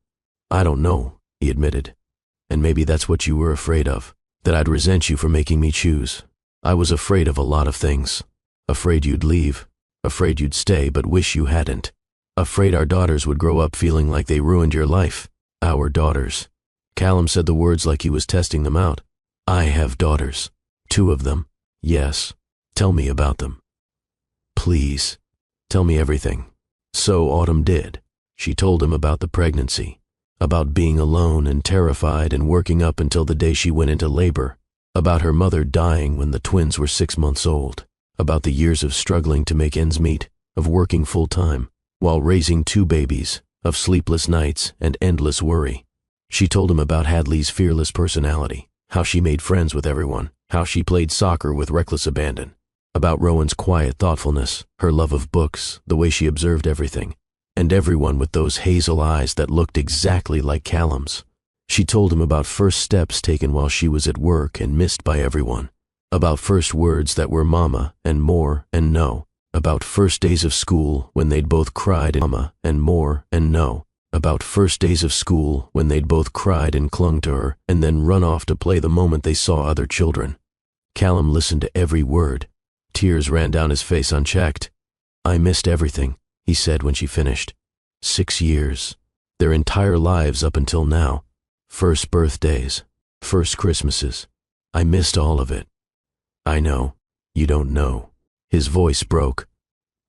I don't know, he admitted. And maybe that's what you were afraid of, that I'd resent you for making me choose. I was afraid of a lot of things. Afraid you'd leave. Afraid you'd stay but wish you hadn't. Afraid our daughters would grow up feeling like they ruined your life. Our daughters. Callum said the words like he was testing them out. I have daughters. 2 of them. Yes. Tell me about them. Please. Tell me everything. So Autumn did. She told him about the pregnancy, about being alone and terrified and working up until the day she went into labor, about her mother dying when the twins were 6 months old, about the years of struggling to make ends meet, of working full-time, while raising 2 babies, of sleepless nights and endless worry. She told him about Hadley's fearless personality, how she made friends with everyone, how she played soccer with reckless abandon, about Rowan's quiet thoughtfulness, her love of books, the way she observed everything, and everyone with those hazel eyes that looked exactly like Callum's. She told him about first steps taken while she was at work and missed by everyone, about first words that were mama and more and no, about first days of school when they'd both cried and mama and more and no, about first days of school when they'd both cried and clung to her and then run off to play the moment they saw other children. Callum listened to every word. Tears ran down his face unchecked. I missed everything, he said when she finished. 6 years. Their entire lives up until now. First birthdays. First Christmases. I missed all of it. I know. You don't know. His voice broke.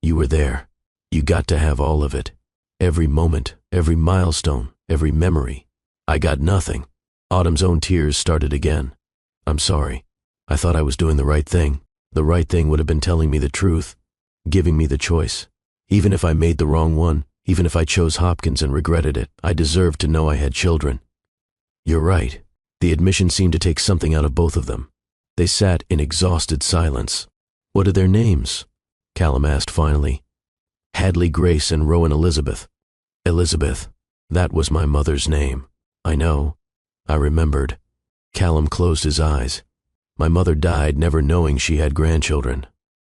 You were there. You got to have all of it. Every moment, every milestone, every memory. I got nothing. Autumn's own tears started again. I'm sorry. I thought I was doing the right thing. The right thing would have been telling me the truth, giving me the choice. Even if I made the wrong one, even if I chose Hopkins and regretted it, I deserved to know I had children. You're right. The admission seemed to take something out of both of them. They sat in exhausted silence. What are their names? Callum asked finally. Hadley Grace and Rowan Elizabeth. Elizabeth. That was my mother's name. I know. I remembered. Callum closed his eyes. My mother died never knowing she had grandchildren.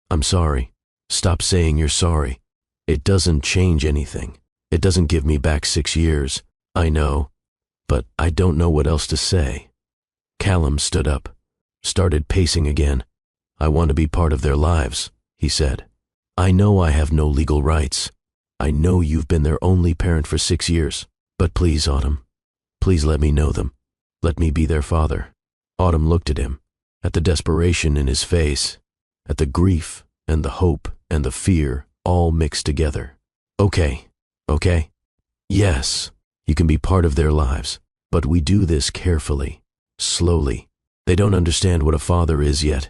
I'm sorry. Stop saying you're sorry. It doesn't change anything. It doesn't give me back 6 years. I know. But I don't know what else to say. Callum stood up, started pacing again. I want to be part of their lives, he said. I know I have no legal rights. I know you've been their only parent for 6 years. But please, Autumn, please let me know them. Let me be their father. Autumn looked at him, at the desperation in his face, at the grief and the hope and the fear all mixed together. Okay. Yes, you can be part of their lives, but we do this carefully, slowly. They don't understand what a father is yet.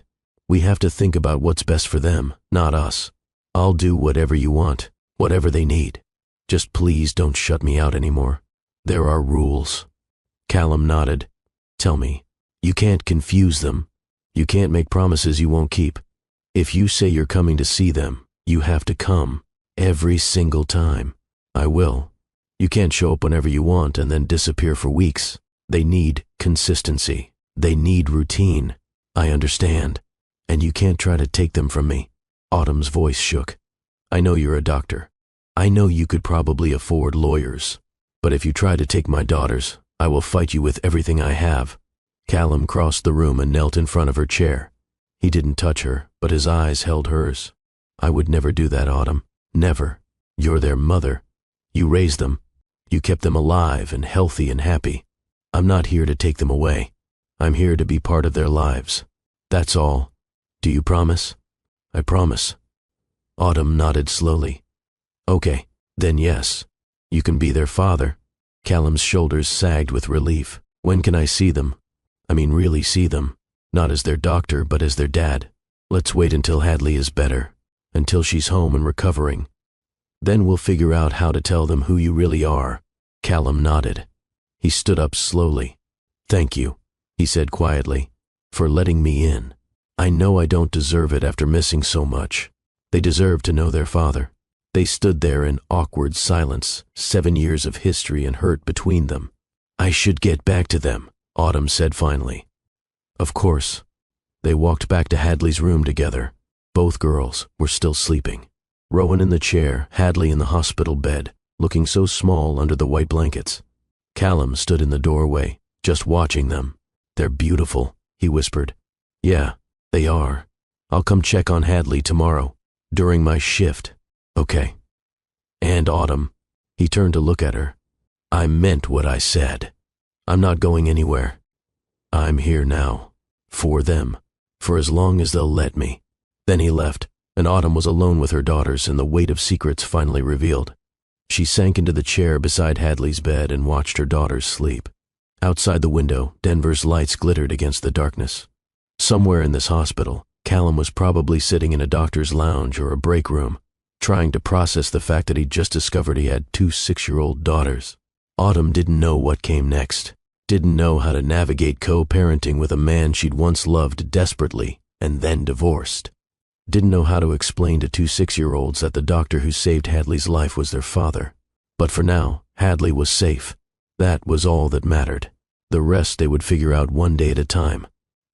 We have to think about what's best for them, not us. I'll do whatever you want, whatever they need. Just please don't shut me out anymore. There are rules. Callum nodded. Tell me, you can't confuse them. You can't make promises you won't keep. If you say you're coming to see them, you have to come, every single time. I will. You can't show up whenever you want and then disappear for weeks. They need consistency. They need routine. I understand. And you can't try to take them from me. Autumn's voice shook. I know you're a doctor. I know you could probably afford lawyers. But if you try to take my daughters, I will fight you with everything I have. Callum crossed the room and knelt in front of her chair. He didn't touch her, but his eyes held hers. I would never do that, Autumn. Never. You're their mother. You raised them. You kept them alive and healthy and happy. I'm not here to take them away. I'm here to be part of their lives. That's all. Do you promise? I promise. Autumn nodded slowly. Okay, then yes. You can be their father. Callum's shoulders sagged with relief. When can I see them? I mean really see them. Not as their doctor, but as their dad. Let's wait until Hadley is better. Until she's home and recovering. Then we'll figure out how to tell them who you really are. Callum nodded. He stood up slowly. Thank you, he said quietly, for letting me in. I know I don't deserve it after missing so much. They deserve to know their father. They stood there in awkward silence, 7 years of history and hurt between them. "I should get back to them," Autumn said finally. Of course. They walked back to Hadley's room together. Both girls were still sleeping. Rowan in the chair, Hadley in the hospital bed, looking so small under the white blankets. Callum stood in the doorway, just watching them. "They're beautiful," he whispered. "Yeah, they are. I'll come check on Hadley tomorrow, during my shift." "Okay." "And Autumn," he turned to look at her, "I meant what I said. I'm not going anywhere. I'm here now. For them. For as long as they'll let me." Then he left, and Autumn was alone with her daughters, and the weight of secrets finally revealed. She sank into the chair beside Hadley's bed and watched her daughters sleep. Outside the window, Denver's lights glittered against the darkness. Somewhere in this hospital, Callum was probably sitting in a doctor's lounge or a break room, trying to process the fact that he'd just discovered he had 2 6-year-old daughters. Autumn didn't know what came next, didn't know how to navigate co-parenting with a man she'd once loved desperately and then divorced. Didn't know how to explain to 2 6-year-olds that the doctor who saved Hadley's life was their father. But for now, Hadley was safe. That was all that mattered. The rest they would figure out one day at a time.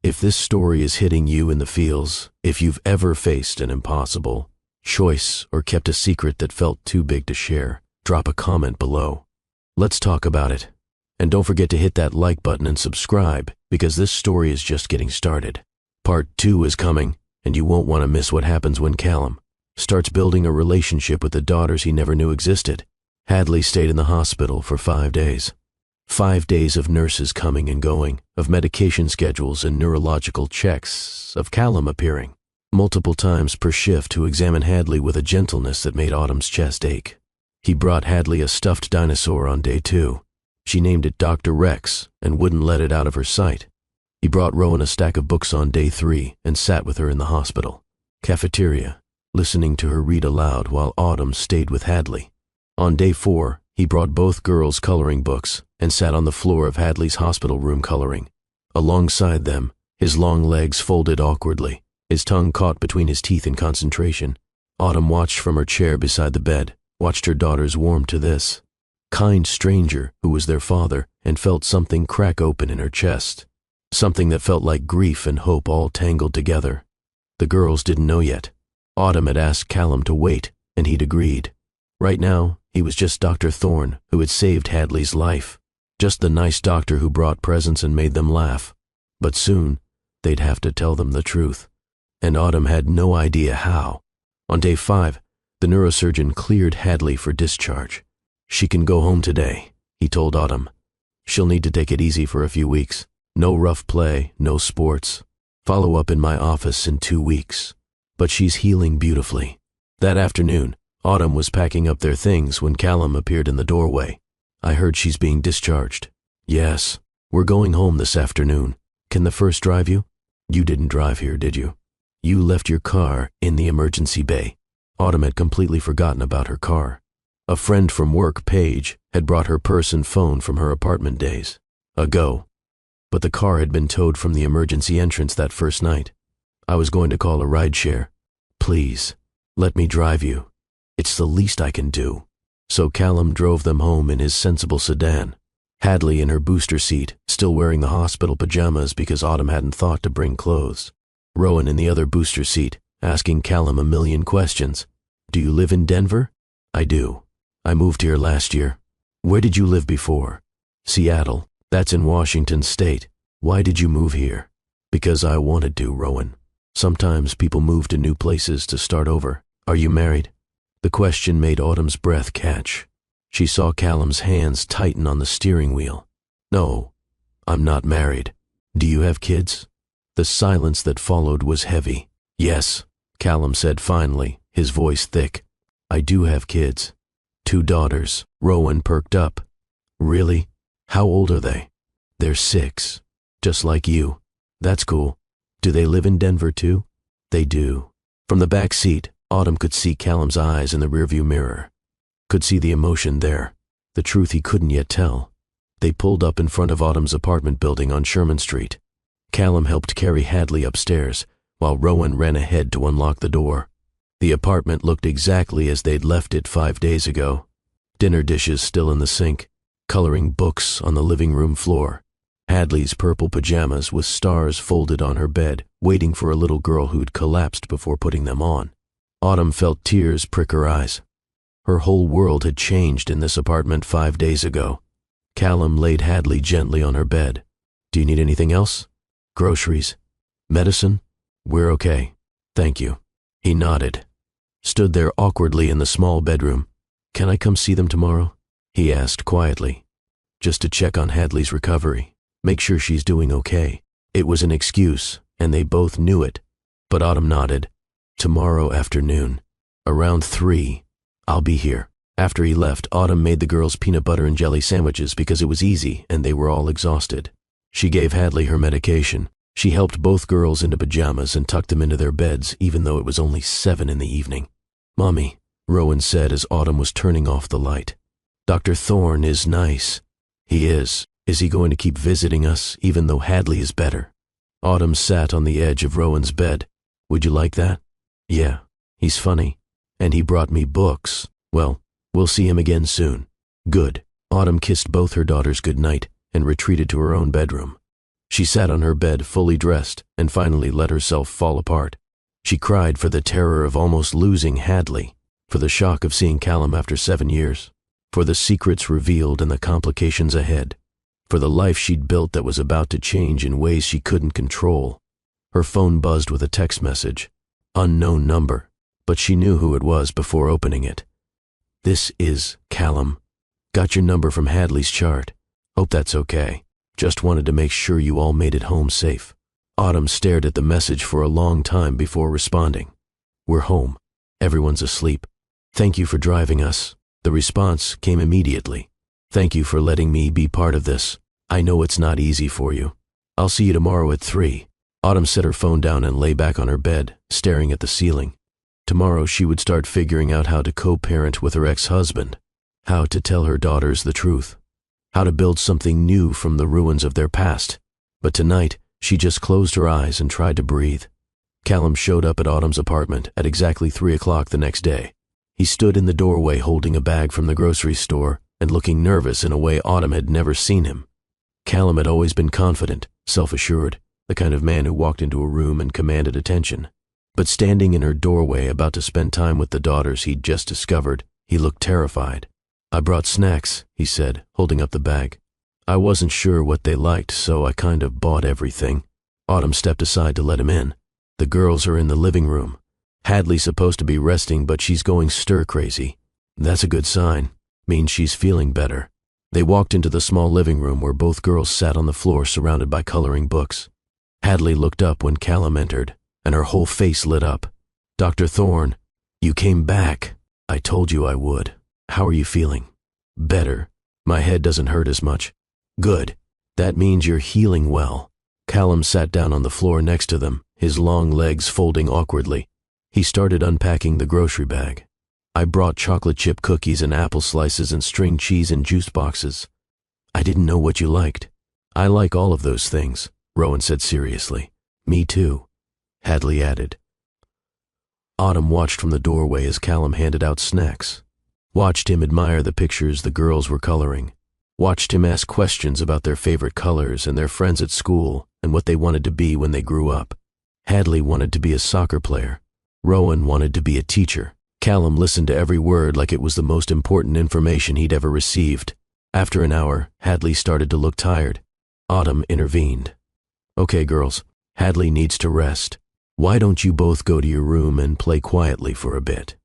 If this story is hitting you in the feels, if you've ever faced an impossible choice or kept a secret that felt too big to share, drop a comment below. Let's talk about it. And don't forget to hit that like button and subscribe, because this story is just getting started. Part 2 is coming, and you won't want to miss what happens when Callum starts building a relationship with the daughters he never knew existed. Hadley stayed in the hospital for 5 days. 5 days of nurses coming and going, of medication schedules and neurological checks, of Callum appearing multiple times per shift to examine Hadley with a gentleness that made Autumn's chest ache. He brought Hadley a stuffed dinosaur on day 2. She named it Dr. Rex and wouldn't let it out of her sight. He brought Rowan a stack of books on day 3 and sat with her in the hospital cafeteria, listening to her read aloud while Autumn stayed with Hadley. On day 4, he brought both girls' coloring books and sat on the floor of Hadley's hospital room coloring. Alongside them, his long legs folded awkwardly, his tongue caught between his teeth in concentration, Autumn watched from her chair beside the bed, watched her daughters warm to this kind stranger who was their father, and felt something crack open in her chest. Something that felt like grief and hope all tangled together. The girls didn't know yet. Autumn had asked Callum to wait, and he'd agreed. Right now, he was just Dr. Thorne, who had saved Hadley's life. Just the nice doctor who brought presents and made them laugh. But soon, they'd have to tell them the truth. And Autumn had no idea how. On day 5, the neurosurgeon cleared Hadley for discharge. "She can go home today," he told Autumn. "She'll need to take it easy for a few weeks. No rough play, no sports. Follow up in my office in 2 weeks. But she's healing beautifully." That afternoon, Autumn was packing up their things when Callum appeared in the doorway. "I heard she's being discharged." "Yes. We're going home this afternoon. Can the first drive you?" "You didn't drive here, did you? You left your car in the emergency bay." Autumn had completely forgotten about her car. A friend from work, Paige, had brought her purse and phone from her apartment days ago. But the car had been towed from the emergency entrance that first night. "I was going to call a rideshare. Please, let me drive you. It's the least I can do." So Callum drove them home in his sensible sedan. Hadley in her booster seat, still wearing the hospital pajamas because Autumn hadn't thought to bring clothes. Rowan in the other booster seat, asking Callum a million questions. "Do you live in Denver?" "I do. I moved here last year." "Where did you live before?" "Seattle. That's in Washington State. Why did you move here?" "Because I wanted to, Rowan. Sometimes people move to new places to start over." "Are you married?" The question made Autumn's breath catch. She saw Callum's hands tighten on the steering wheel. "No, I'm not married." "Do you have kids?" The silence that followed was heavy. "Yes," Callum said finally, his voice thick. "I do have kids. 2 daughters." Rowan perked up. "Really? How old are they?" "They're 6, just like you." "That's cool. Do they live in Denver too?" "They do." From the back seat, Autumn could see Callum's eyes in the rearview mirror. Could see the emotion there, the truth he couldn't yet tell. They pulled up in front of Autumn's apartment building on Sherman Street. Callum helped carry Hadley upstairs, while Rowan ran ahead to unlock the door. The apartment looked exactly as they'd left it 5 days ago. Dinner dishes still in the sink, coloring books on the living room floor. Hadley's purple pajamas with stars folded on her bed, waiting for a little girl who'd collapsed before putting them on. Autumn felt tears prick her eyes. Her whole world had changed in this apartment 5 days ago. Callum laid Hadley gently on her bed. "Do you need anything else? Groceries? Medicine? We're okay. Thank you." He nodded. Stood there awkwardly in the small bedroom. "Can I come see them tomorrow?" he asked quietly. Just to check on Hadley's recovery. Make sure she's doing okay. It was an excuse, and they both knew it. But Autumn nodded. "Tomorrow afternoon. Around 3. I'll be here." After he left, Autumn made the girls peanut butter and jelly sandwiches because it was easy and they were all exhausted. She gave Hadley her medication. She helped both girls into pajamas and tucked them into their beds even though it was only 7 in the evening. "Mommy," Rowan said as Autumn was turning off the light. "Dr. Thorne is nice." "He is. Is he going to keep visiting us even though Hadley is better?" Autumn sat on the edge of Rowan's bed. "Would you like that?" "Yeah, he's funny. And he brought me books. Well, we'll see him again soon." "Good." Autumn kissed both her daughters goodnight and retreated to her own bedroom. She sat on her bed fully dressed and finally let herself fall apart. She cried for the terror of almost losing Hadley, for the shock of seeing Callum after 7 years, for the secrets revealed and the complications ahead, for the life she'd built that was about to change in ways she couldn't control. Her phone buzzed with a text message. Unknown number, but she knew who it was before opening it. "This is Callum. Got your number from Hadley's chart. Hope that's okay. Just wanted to make sure you all made it home safe." Autumn stared at the message for a long time before responding. "We're home. Everyone's asleep. Thank you for driving us." The response came immediately. "Thank you for letting me be part of this. I know it's not easy for you. I'll see you tomorrow at 3. Autumn set her phone down and lay back on her bed, staring at the ceiling. Tomorrow she would start figuring out how to co-parent with her ex-husband, how to tell her daughters the truth, how to build something new from the ruins of their past. But tonight, she just closed her eyes and tried to breathe. Callum showed up at Autumn's apartment at exactly 3 o'clock the next day. He stood in the doorway holding a bag from the grocery store and looking nervous in a way Autumn had never seen him. Callum had always been confident, self-assured, the kind of man who walked into a room and commanded attention. But standing in her doorway about to spend time with the daughters he'd just discovered, he looked terrified. "I brought snacks," he said, holding up the bag. "I wasn't sure what they liked, so I kind of bought everything." Autumn stepped aside to let him in. "The girls are in the living room. Hadley's supposed to be resting, but she's going stir-crazy. That's a good sign. Means she's feeling better." They walked into the small living room where both girls sat on the floor surrounded by coloring books. Hadley looked up when Callum entered, and her whole face lit up. "Dr. Thorne, you came back. I told you I would. How are you feeling?" "Better. My head doesn't hurt as much." "Good. That means you're healing well." Callum sat down on the floor next to them, his long legs folding awkwardly. He started unpacking the grocery bag. "I brought chocolate chip cookies and apple slices and string cheese in juice boxes. I didn't know what you liked." "I like all of those things," Rowan said seriously. "Me too," Hadley added. Autumn watched from the doorway as Callum handed out snacks. Watched him admire the pictures the girls were coloring. Watched him ask questions about their favorite colors and their friends at school and what they wanted to be when they grew up. Hadley wanted to be a soccer player. Rowan wanted to be a teacher. Callum listened to every word like it was the most important information he'd ever received. After an hour, Hadley started to look tired. Autumn intervened. "Okay, girls, Hadley needs to rest. Why don't you both go to your room and play quietly for a bit?"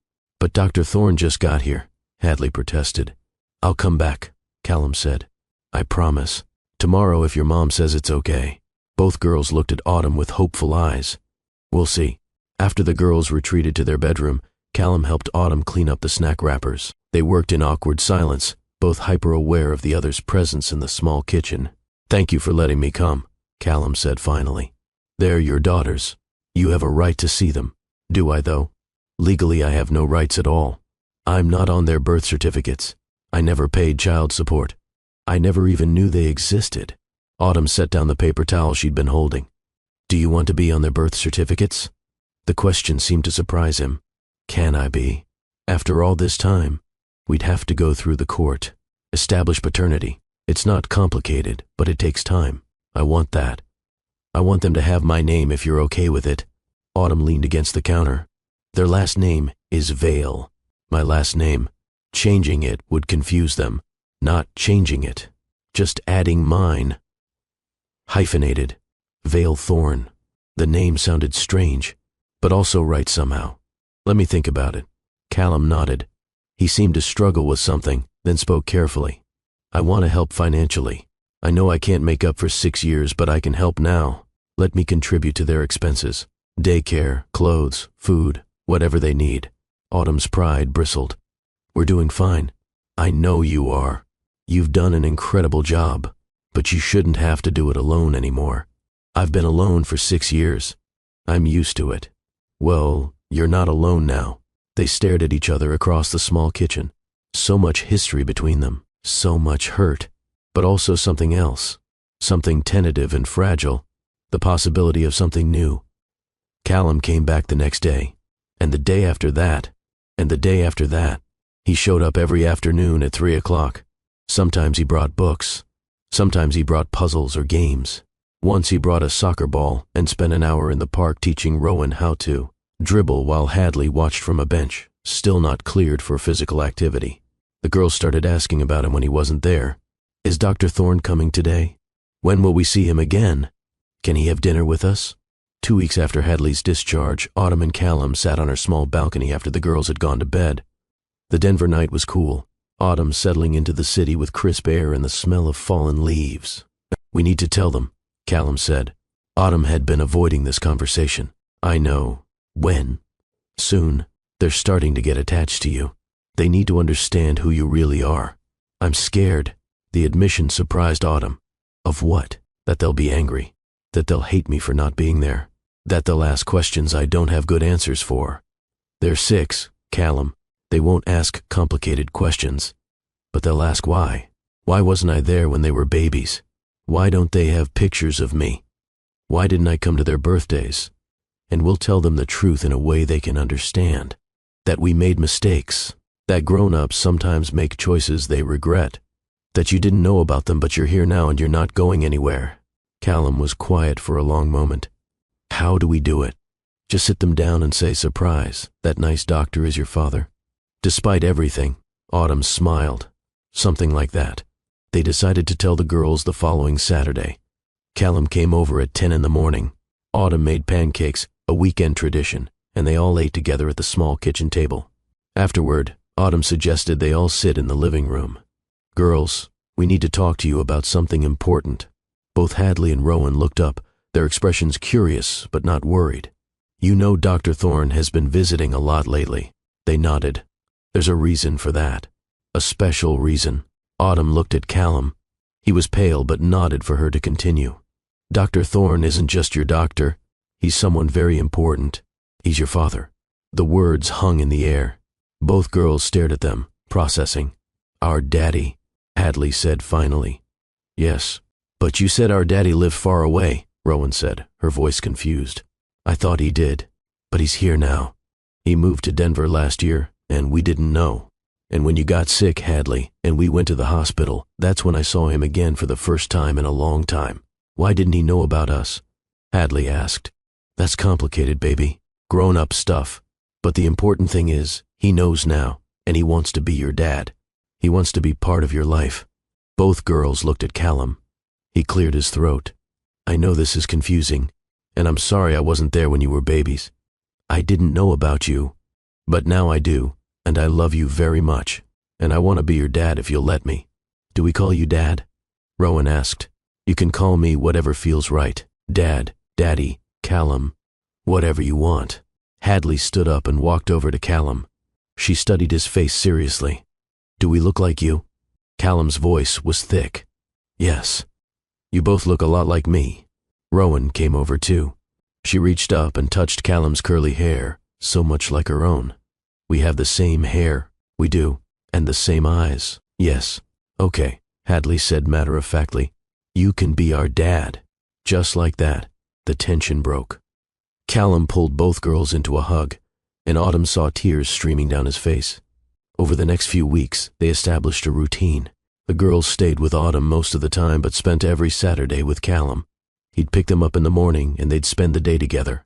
"But Dr. Thorne just got here," Hadley protested. "I'll come back," Callum said. "I promise. Tomorrow if your mom says it's okay." Both girls looked at Autumn with hopeful eyes. "We'll see." After the girls retreated to their bedroom, Callum helped Autumn clean up the snack wrappers. They worked in awkward silence, both hyper-aware of the other's presence in the small kitchen. "Thank you for letting me come," Callum said finally. "They're your daughters. You have a right to see them." "Do I, though?" "Legally, I have no rights at all. I'm not on their birth certificates. I never paid child support. I never even knew they existed." Autumn set down the paper towel she'd been holding. "Do you want to be on their birth certificates?" The question seemed to surprise him. Can I be? After all this time, we'd have to go through the court, establish paternity. It's not complicated, but it takes time. I want that. I want them to have my name if you're okay with it. Autumn leaned against the counter. Their last name is Vale. My last name. Changing it would confuse them. Not changing it. Just adding mine. Hyphenated. Vale Thorn. The name sounded strange, but also right somehow. Let me think about it. Callum nodded. He seemed to struggle with something, then spoke carefully. I want to help financially. I know I can't make up for 6 years, but I can help now. Let me contribute to their expenses. Daycare, clothes, food, whatever they need. Autumn's pride bristled. We're doing fine. I know you are. You've done an incredible job, but you shouldn't have to do it alone anymore. I've been alone for 6 years. I'm used to it. Well, you're not alone now. They stared at each other across the small kitchen. So much history between them, so much hurt, but also something else, something tentative and fragile, the possibility of something new. Callum came back the next day, and the day after that, and the day after that. He showed up every afternoon at 3 o'clock. Sometimes he brought books. Sometimes he brought puzzles or games. Once he brought a soccer ball and spent an hour in the park teaching Rowan how to dribble while Hadley watched from a bench, still not cleared for physical activity. The girls started asking about him when he wasn't there. Is Dr. Thorne coming today? When will we see him again? Can he have dinner with us? 2 weeks after Hadley's discharge, Autumn and Callum sat on her small balcony after the girls had gone to bed. The Denver night was cool, autumn settling into the city with crisp air and the smell of fallen leaves. We need to tell them, Callum said. Autumn had been avoiding this conversation. I know. When? Soon. They're starting to get attached to you. They need to understand who you really are. I'm scared. The admission surprised Autumn. Of what? That they'll be angry. That they'll hate me for not being there. That they'll ask questions I don't have good answers for. They're 6, Callum. They won't ask complicated questions. But they'll ask why. Why wasn't I there when they were babies? Why don't they have pictures of me? Why didn't I come to their birthdays? And we'll tell them the truth in a way they can understand. That we made mistakes. That grown-ups sometimes make choices they regret. That you didn't know about them, but you're here now and you're not going anywhere. Callum was quiet for a long moment. How do we do it? Just sit them down and say, surprise, that nice doctor is your father? Despite everything, Autumn smiled. Something like that. They decided to tell the girls the following Saturday. Callum came over at 10 in the morning. Autumn made pancakes, a weekend tradition, and they all ate together at the small kitchen table. Afterward, Autumn suggested they all sit in the living room. Girls, we need to talk to you about something important. Both Hadley and Rowan looked up, their expressions curious but not worried. You know Dr. Thorne has been visiting a lot lately. They nodded. There's a reason for that. A special reason. Autumn looked at Callum. He was pale but nodded for her to continue. Dr. Thorne isn't just your doctor. He's someone very important. He's your father. The words hung in the air. Both girls stared at them, processing. Our daddy, Hadley said finally. Yes, but you said our daddy lived far away, Rowan said, her voice confused. I thought he did, but he's here now. He moved to Denver last year, and we didn't know. And when you got sick, Hadley, and we went to the hospital, that's when I saw him again for the first time in a long time. Why didn't he know about us? Hadley asked. That's complicated, baby. Grown-up stuff. But the important thing is, he knows now, and he wants to be your dad. He wants to be part of your life. Both girls looked at Callum. He cleared his throat. I know this is confusing, and I'm sorry I wasn't there when you were babies. I didn't know about you, but now I do, and I love you very much, and I want to be your dad if you'll let me. Do we call you Dad? Rowan asked. You can call me whatever feels right. Dad, Daddy, Callum, whatever you want. Hadley stood up and walked over to Callum. She studied his face seriously. Do we look like you? Callum's voice was thick. Yes. You both look a lot like me. Rowan came over too. She reached up and touched Callum's curly hair, so much like her own. We have the same hair. We do. And the same eyes. Yes. Okay, Hadley said matter-of-factly. You can be our dad. Just like that, the tension broke. Callum pulled both girls into a hug. and Autumn saw tears streaming down his face. Over the next few weeks, they established a routine. The girls stayed with Autumn most of the time but spent every Saturday with Callum. He'd pick them up in the morning and they'd spend the day together.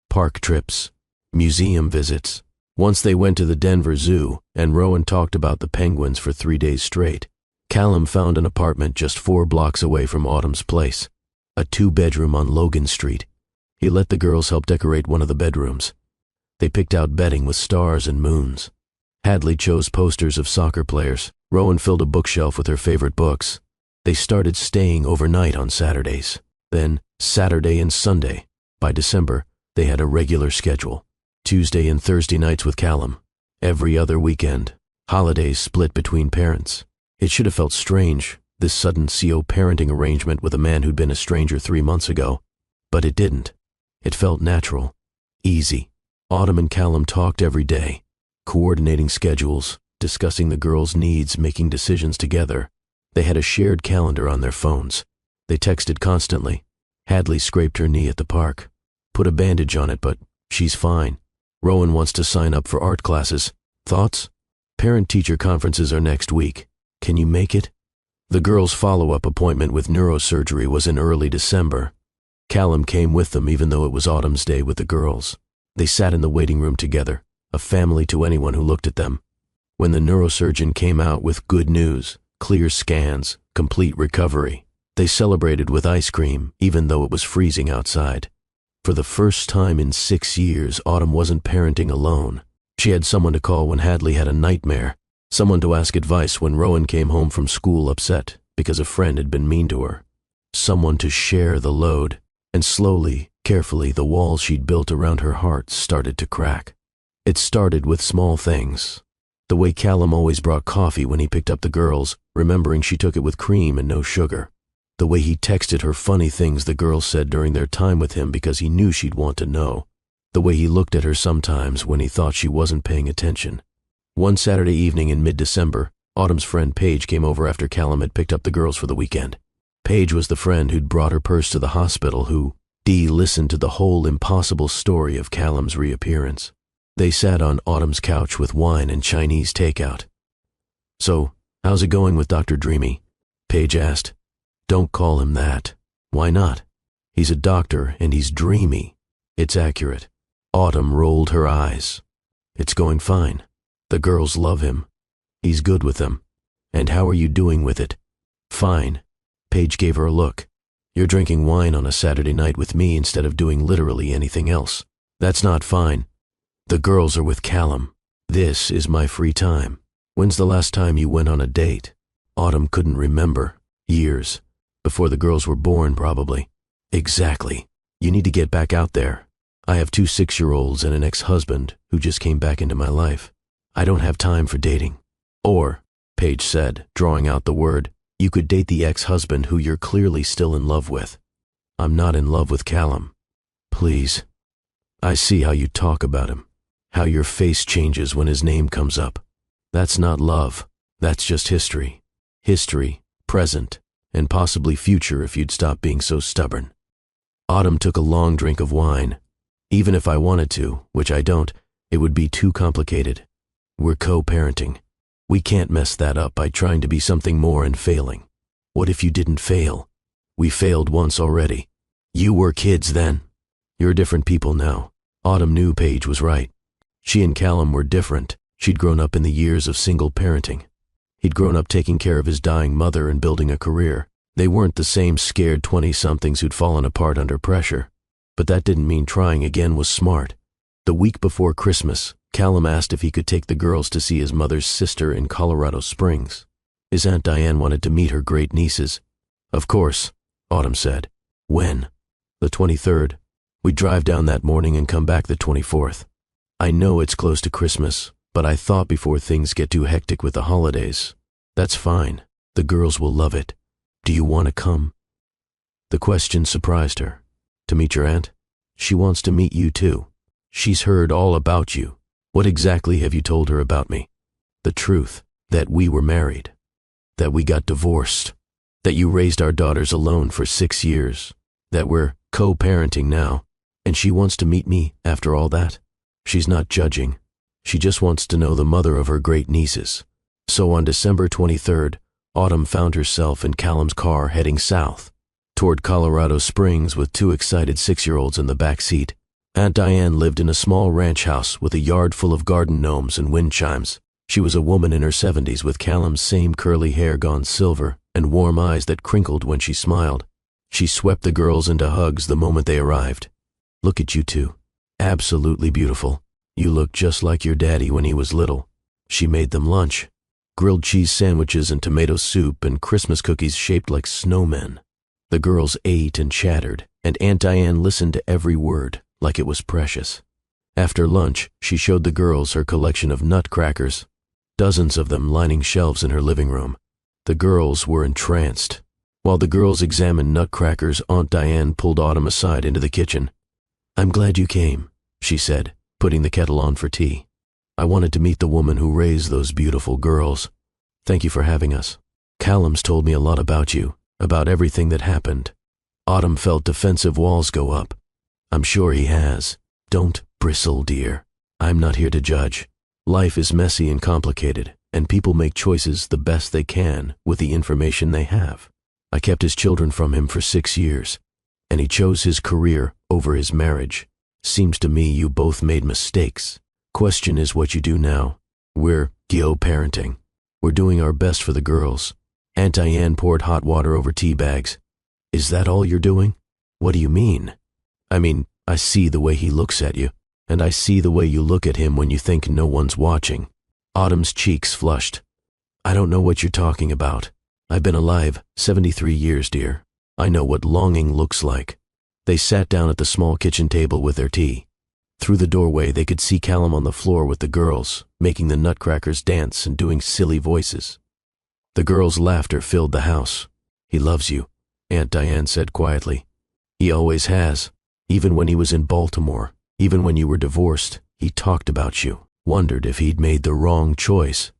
Park trips, museum visits. Once they went to the Denver Zoo and Rowan talked about the penguins for 3 days straight. Callum found an apartment just 4 blocks away from Autumn's place, a 2-bedroom on Logan Street. He let the girls help decorate one of the bedrooms. They picked out bedding with stars and moons. Hadley chose posters of soccer players. Rowan filled a bookshelf with her favorite books. They started staying overnight on Saturdays. Then Saturday and Sunday. By December, they had a regular schedule. Tuesday and Thursday nights with Callum. Every other weekend. Holidays split between parents. It should have felt strange, this sudden CO parenting arrangement with a man who'd been a stranger 3 months ago. But it didn't. It felt natural. Easy. Autumn and Callum talked every day, coordinating schedules, discussing the girls' needs, making decisions together. They had a shared calendar on their phones. They texted constantly. Hadley scraped her knee at the park. Put a bandage on it, but she's fine. Rowan wants to sign up for art classes. Thoughts? Parent-teacher conferences are next week. Can you make it? The girls' follow-up appointment with neurosurgery was in early December. Callum came with them even though it was Autumn's day with the girls. They sat in the waiting room together, a family to anyone who looked at them. When the neurosurgeon came out with good news, clear scans, complete recovery, they celebrated with ice cream even though it was freezing outside. For the first time in 6 years, Autumn wasn't parenting alone. She had someone to call when Hadley had a nightmare, someone to ask advice when Rowan came home from school upset because a friend had been mean to her, someone to share the load. And slowly, carefully, the walls she'd built around her heart started to crack. It started with small things. The way Callum always brought coffee when he picked up the girls, remembering she took it with cream and no sugar. The way he texted her funny things the girls said during their time with him because he knew she'd want to know. The way he looked at her sometimes when he thought she wasn't paying attention. One Saturday evening in mid-December, Autumn's friend Paige came over after Callum had picked up the girls for the weekend. Paige was the friend who'd brought her purse to the hospital who, Dee listened to the whole impossible story of Callum's reappearance. They sat on Autumn's couch with wine and Chinese takeout. "So, how's it going with Dr. Dreamy?" Paige asked. "Don't call him that." "Why not?" "He's a doctor and he's dreamy." "It's accurate." Autumn rolled her eyes. "It's going fine. The girls love him. He's good with them. And how are you doing with it?" "Fine." Paige gave her a look. "You're drinking wine on a Saturday night with me instead of doing literally anything else. That's not fine. The girls are with Callum. This is my free time. When's the last time you went on a date?" Autumn couldn't remember. Years. Before the girls were born, probably. "Exactly. You need to get back out there. I have 2 6-year-olds and an ex-husband who just came back into my life. I don't have time for dating." "Or," Paige said, drawing out the word, "you could date the ex-husband who you're clearly still in love with." "I'm not in love with Callum." "Please. I see how you talk about him, how your face changes when his name comes up. That's not love. That's just history. History, present, and possibly future if you'd stop being so stubborn." Autumn took a long drink of wine. "Even if I wanted to, which I don't, it would be too complicated. We're co-parenting. We can't mess that up by trying to be something more and failing. What if you didn't fail? We failed once already. You were kids then. You're different people now." Autumn knew Paige was right. She and Callum were different. She'd grown up in the years of single parenting. He'd grown up taking care of his dying mother and building a career. They weren't the same scared 20-somethings who'd fallen apart under pressure. But that didn't mean trying again was smart. The week before Christmas, Callum asked if he could take the girls to see his mother's sister in Colorado Springs. His Aunt Diane wanted to meet her great nieces. "Of course," Autumn said. "When?" "The 23rd. We'd drive down that morning and come back the 24th. I know it's close to Christmas, but I thought before things get too hectic with the holidays. That's fine. The girls will love it. Do you want to come?" The question surprised her. "To meet your aunt?" "She wants to meet you too. She's heard all about you." "What exactly have you told her about me?" "The truth, that we were married, that we got divorced, that you raised our daughters alone for 6 years, that we're co-parenting now, and she wants to meet me after all that." She's not judging. She just wants to know the mother of her great nieces. So on December 23rd, Autumn found herself in Callum's car heading south, toward Colorado Springs with two excited 6-year-olds in the back seat. Aunt Diane lived in a small ranch house with a yard full of garden gnomes and wind chimes. She was a woman in her 70s with Callum's same curly hair gone silver and warm eyes that crinkled when she smiled. She swept the girls into hugs the moment they arrived. "Look at you two. Absolutely beautiful. You look just like your daddy when he was little." She made them lunch. Grilled cheese sandwiches and tomato soup and Christmas cookies shaped like snowmen. The girls ate and chattered, and Aunt Diane listened to every word like it was precious. After lunch, she showed the girls her collection of nutcrackers, dozens of them lining shelves in her living room. The girls were entranced. While the girls examined nutcrackers, Aunt Diane pulled Autumn aside into the kitchen. "I'm glad you came," she said, putting the kettle on for tea. "I wanted to meet the woman who raised those beautiful girls. Thank you for having us. Callum's told me a lot about you, about everything that happened." Autumn felt defensive walls go up. "I'm sure he has. Don't bristle, dear. I'm not here to judge. Life is messy and complicated, and people make choices the best they can with the information they have. I kept his children from him for 6 years, and he chose his career over his marriage. Seems to me you both made mistakes. Question is what you do now. We're parenting. We're doing our best for the girls." Aunt Diane poured hot water over tea bags. "Is that all you're doing?" "What do you mean?" "I mean, I see the way he looks at you, and I see the way you look at him when you think no one's watching." Autumn's cheeks flushed. "I don't know what you're talking about. I've been alive 73 years, dear. I know what longing looks like." They sat down at the small kitchen table with their tea. Through the doorway, they could see Callum on the floor with the girls, making the nutcrackers dance and doing silly voices. The girls' laughter filled the house. "He loves you," Aunt Diane said quietly. "He always has. Even when he was in Baltimore, even when you were divorced, he talked about you, wondered if he'd made the wrong choice.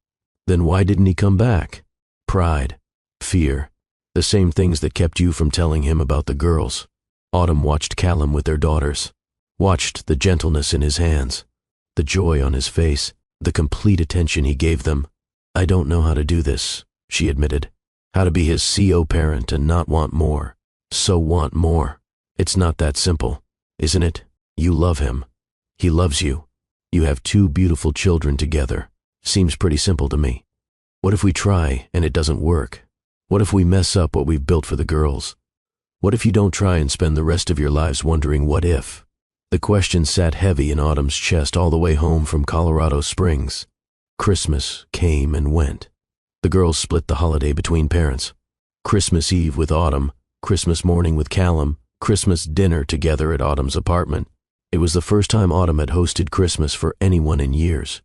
Then why didn't he come back? Pride, fear, the same things that kept you from telling him about the girls." Autumn watched Callum with their daughters, watched the gentleness in his hands, the joy on his face, the complete attention he gave them. "I don't know how to do this," she admitted. "How to be his CO parent and not want more. So want more. It's not that simple, isn't it? You love him. He loves you. You have 2 beautiful children together. Seems pretty simple to me. What if we try and it doesn't work? What if we mess up what we've built for the girls? What if you don't try and spend the rest of your lives wondering what if?" The question sat heavy in Autumn's chest all the way home from Colorado Springs. Christmas came and went. The girls split the holiday between parents. Christmas Eve with Autumn, Christmas morning with Callum, Christmas dinner together at Autumn's apartment. It was the first time Autumn had hosted Christmas for anyone in years.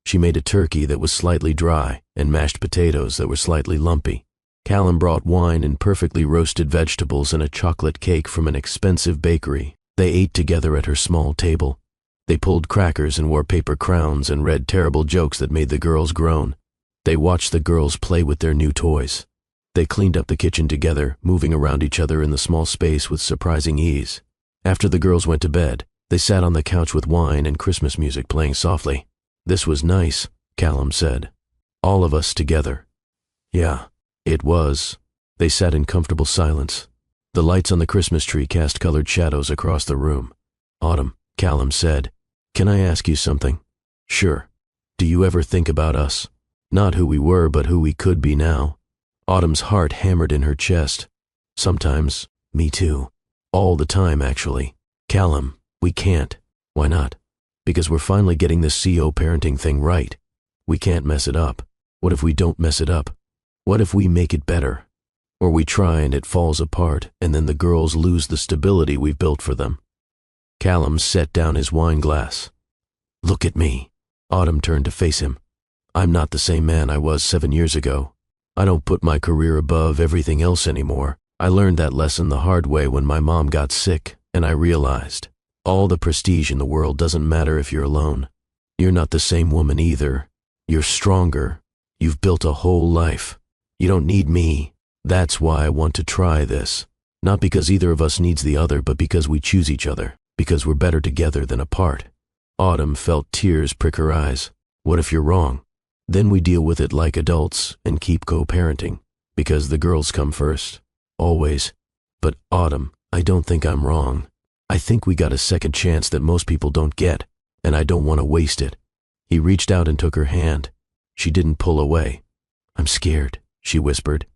She made a turkey that was slightly dry and mashed potatoes that were slightly lumpy. Callum brought wine and perfectly roasted vegetables and a chocolate cake from an expensive bakery. They ate together at her small table. They pulled crackers and wore paper crowns and read terrible jokes that made the girls groan. They watched the girls play with their new toys. They cleaned up the kitchen together, moving around each other in the small space with surprising ease. After the girls went to bed, they sat on the couch with wine and Christmas music playing softly. "This was nice," Callum said. "All of us together." "Yeah, it was." They sat in comfortable silence. The lights on the Christmas tree cast colored shadows across the room. "Autumn," Callum said, "can I ask you something?" "Sure. Do you ever think about us? Not who we were, but who we could be now." Autumn's heart hammered in her chest. "Sometimes. Me too. All the time, actually." "Callum, we can't." "Why not?" "Because we're finally getting this CO parenting thing right. We can't mess it up. What if we don't mess it up? What if we make it better? Or we try and it falls apart, and then the girls lose the stability we've built for them." Callum set down his wine glass. "Look at me." Autumn turned to face him. "I'm not the same man I was 7 years ago. I don't put my career above everything else anymore. I learned that lesson the hard way when my mom got sick, and I realized all the prestige in the world doesn't matter if you're alone. You're not the same woman either. You're stronger. You've built a whole life. You don't need me. That's why I want to try this. Not because either of us needs the other, but because we choose each other, because we're better together than apart." Autumn felt tears prick her eyes. What if you're wrong? Then we deal with it like adults and keep co-parenting, because the girls come first. Always. But Autumn, I don't think I'm wrong. I think we got a second chance that most people don't get, and I don't want to waste it. He reached out and took her hand. She didn't pull away. I'm scared, she whispered.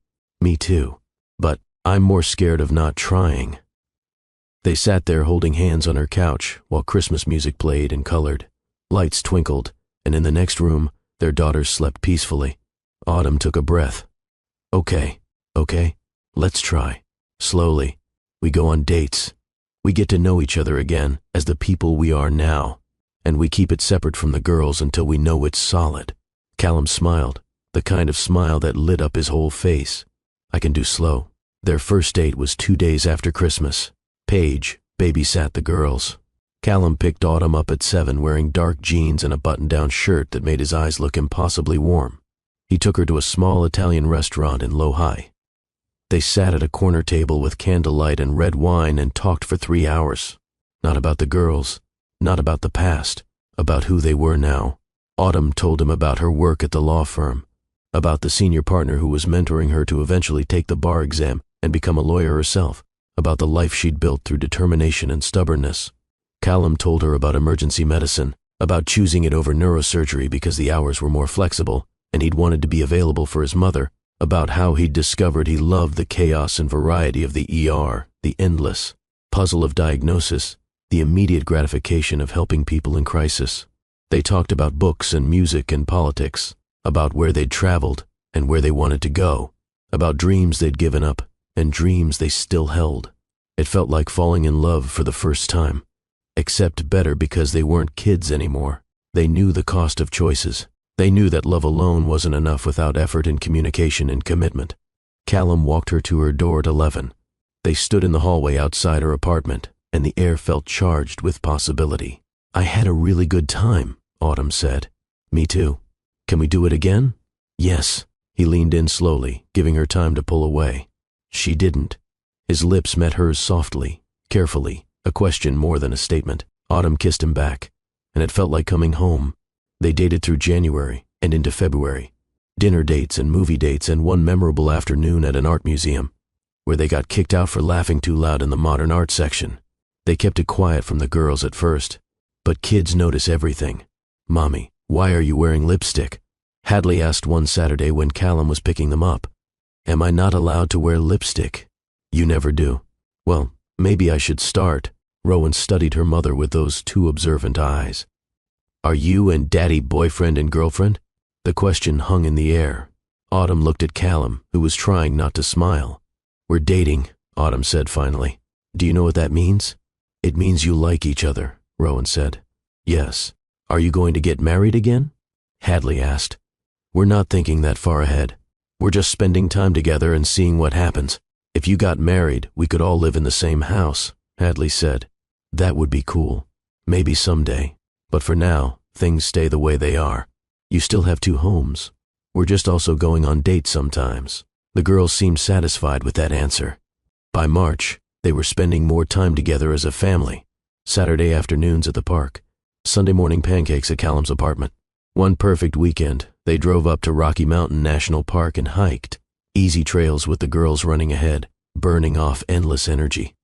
Me too. But I'm more scared of not trying. They sat there holding hands on her couch while Christmas music played and colored. Lights twinkled, and in the next room, their daughters slept peacefully. Autumn took a breath. Okay, let's try. Slowly. We go on dates. We get to know each other again as the people we are now, and we keep it separate from the girls until we know it's solid. Callum smiled, the kind of smile that lit up his whole face. I can do slow. Their first date was 2 days after Christmas. Paige babysat the girls. Callum picked Autumn up at 7 wearing dark jeans and a button-down shirt that made his eyes look impossibly warm. He took her to a small Italian restaurant in Low-High. They sat at a corner table with candlelight and red wine and talked for 3 hours. Not about the girls, not about the past, about who they were now. Autumn told him about her work at the law firm, about the senior partner who was mentoring her to eventually take the bar exam and become a lawyer herself, about the life she'd built through determination and stubbornness. Callum told her about emergency medicine, about choosing it over neurosurgery because the hours were more flexible, and he'd wanted to be available for his mother, about how he'd discovered he loved the chaos and variety of the ER, the endless puzzle of diagnosis, the immediate gratification of helping people in crisis. They talked about books and music and politics, about where they'd traveled and where they wanted to go, about dreams they'd given up and dreams they still held. It felt like falling in love for the first time, except better because they weren't kids anymore. They knew the cost of choices. They knew that love alone wasn't enough without effort and communication and commitment. Callum walked her to her door at 11. They stood in the hallway outside her apartment, and the air felt charged with possibility. I had a really good time, Autumn said. Me too. Can we do it again? Yes. He leaned in slowly, giving her time to pull away. She didn't. His lips met hers softly, carefully, a question more than a statement. Autumn kissed him back, and it felt like coming home. They dated through January and into February. Dinner dates and movie dates and one memorable afternoon at an art museum, where they got kicked out for laughing too loud in the modern art section. They kept it quiet from the girls at first, but kids notice everything. Mommy, why are you wearing lipstick? Hadley asked one Saturday when Callum was picking them up. Am I not allowed to wear lipstick? You never do. Well, maybe I should start. Rowan studied her mother with those two observant eyes. Are you and Daddy boyfriend and girlfriend? The question hung in the air. Autumn looked at Callum, who was trying not to smile. We're dating, Autumn said finally. Do you know what that means? It means you like each other, Rowan said. Yes. Are you going to get married again? Hadley asked. We're not thinking that far ahead. We're just spending time together and seeing what happens. If you got married, we could all live in the same house, Hadley said. That would be cool. Maybe someday. But for now, things stay the way they are. You still have 2 homes. We're just also going on dates sometimes. The girls seemed satisfied with that answer. By March, they were spending more time together as a family. Saturday afternoons at the park. Sunday morning pancakes at Callum's apartment. One perfect weekend, they drove up to Rocky Mountain National Park and hiked. Easy trails with the girls running ahead, burning off endless energy.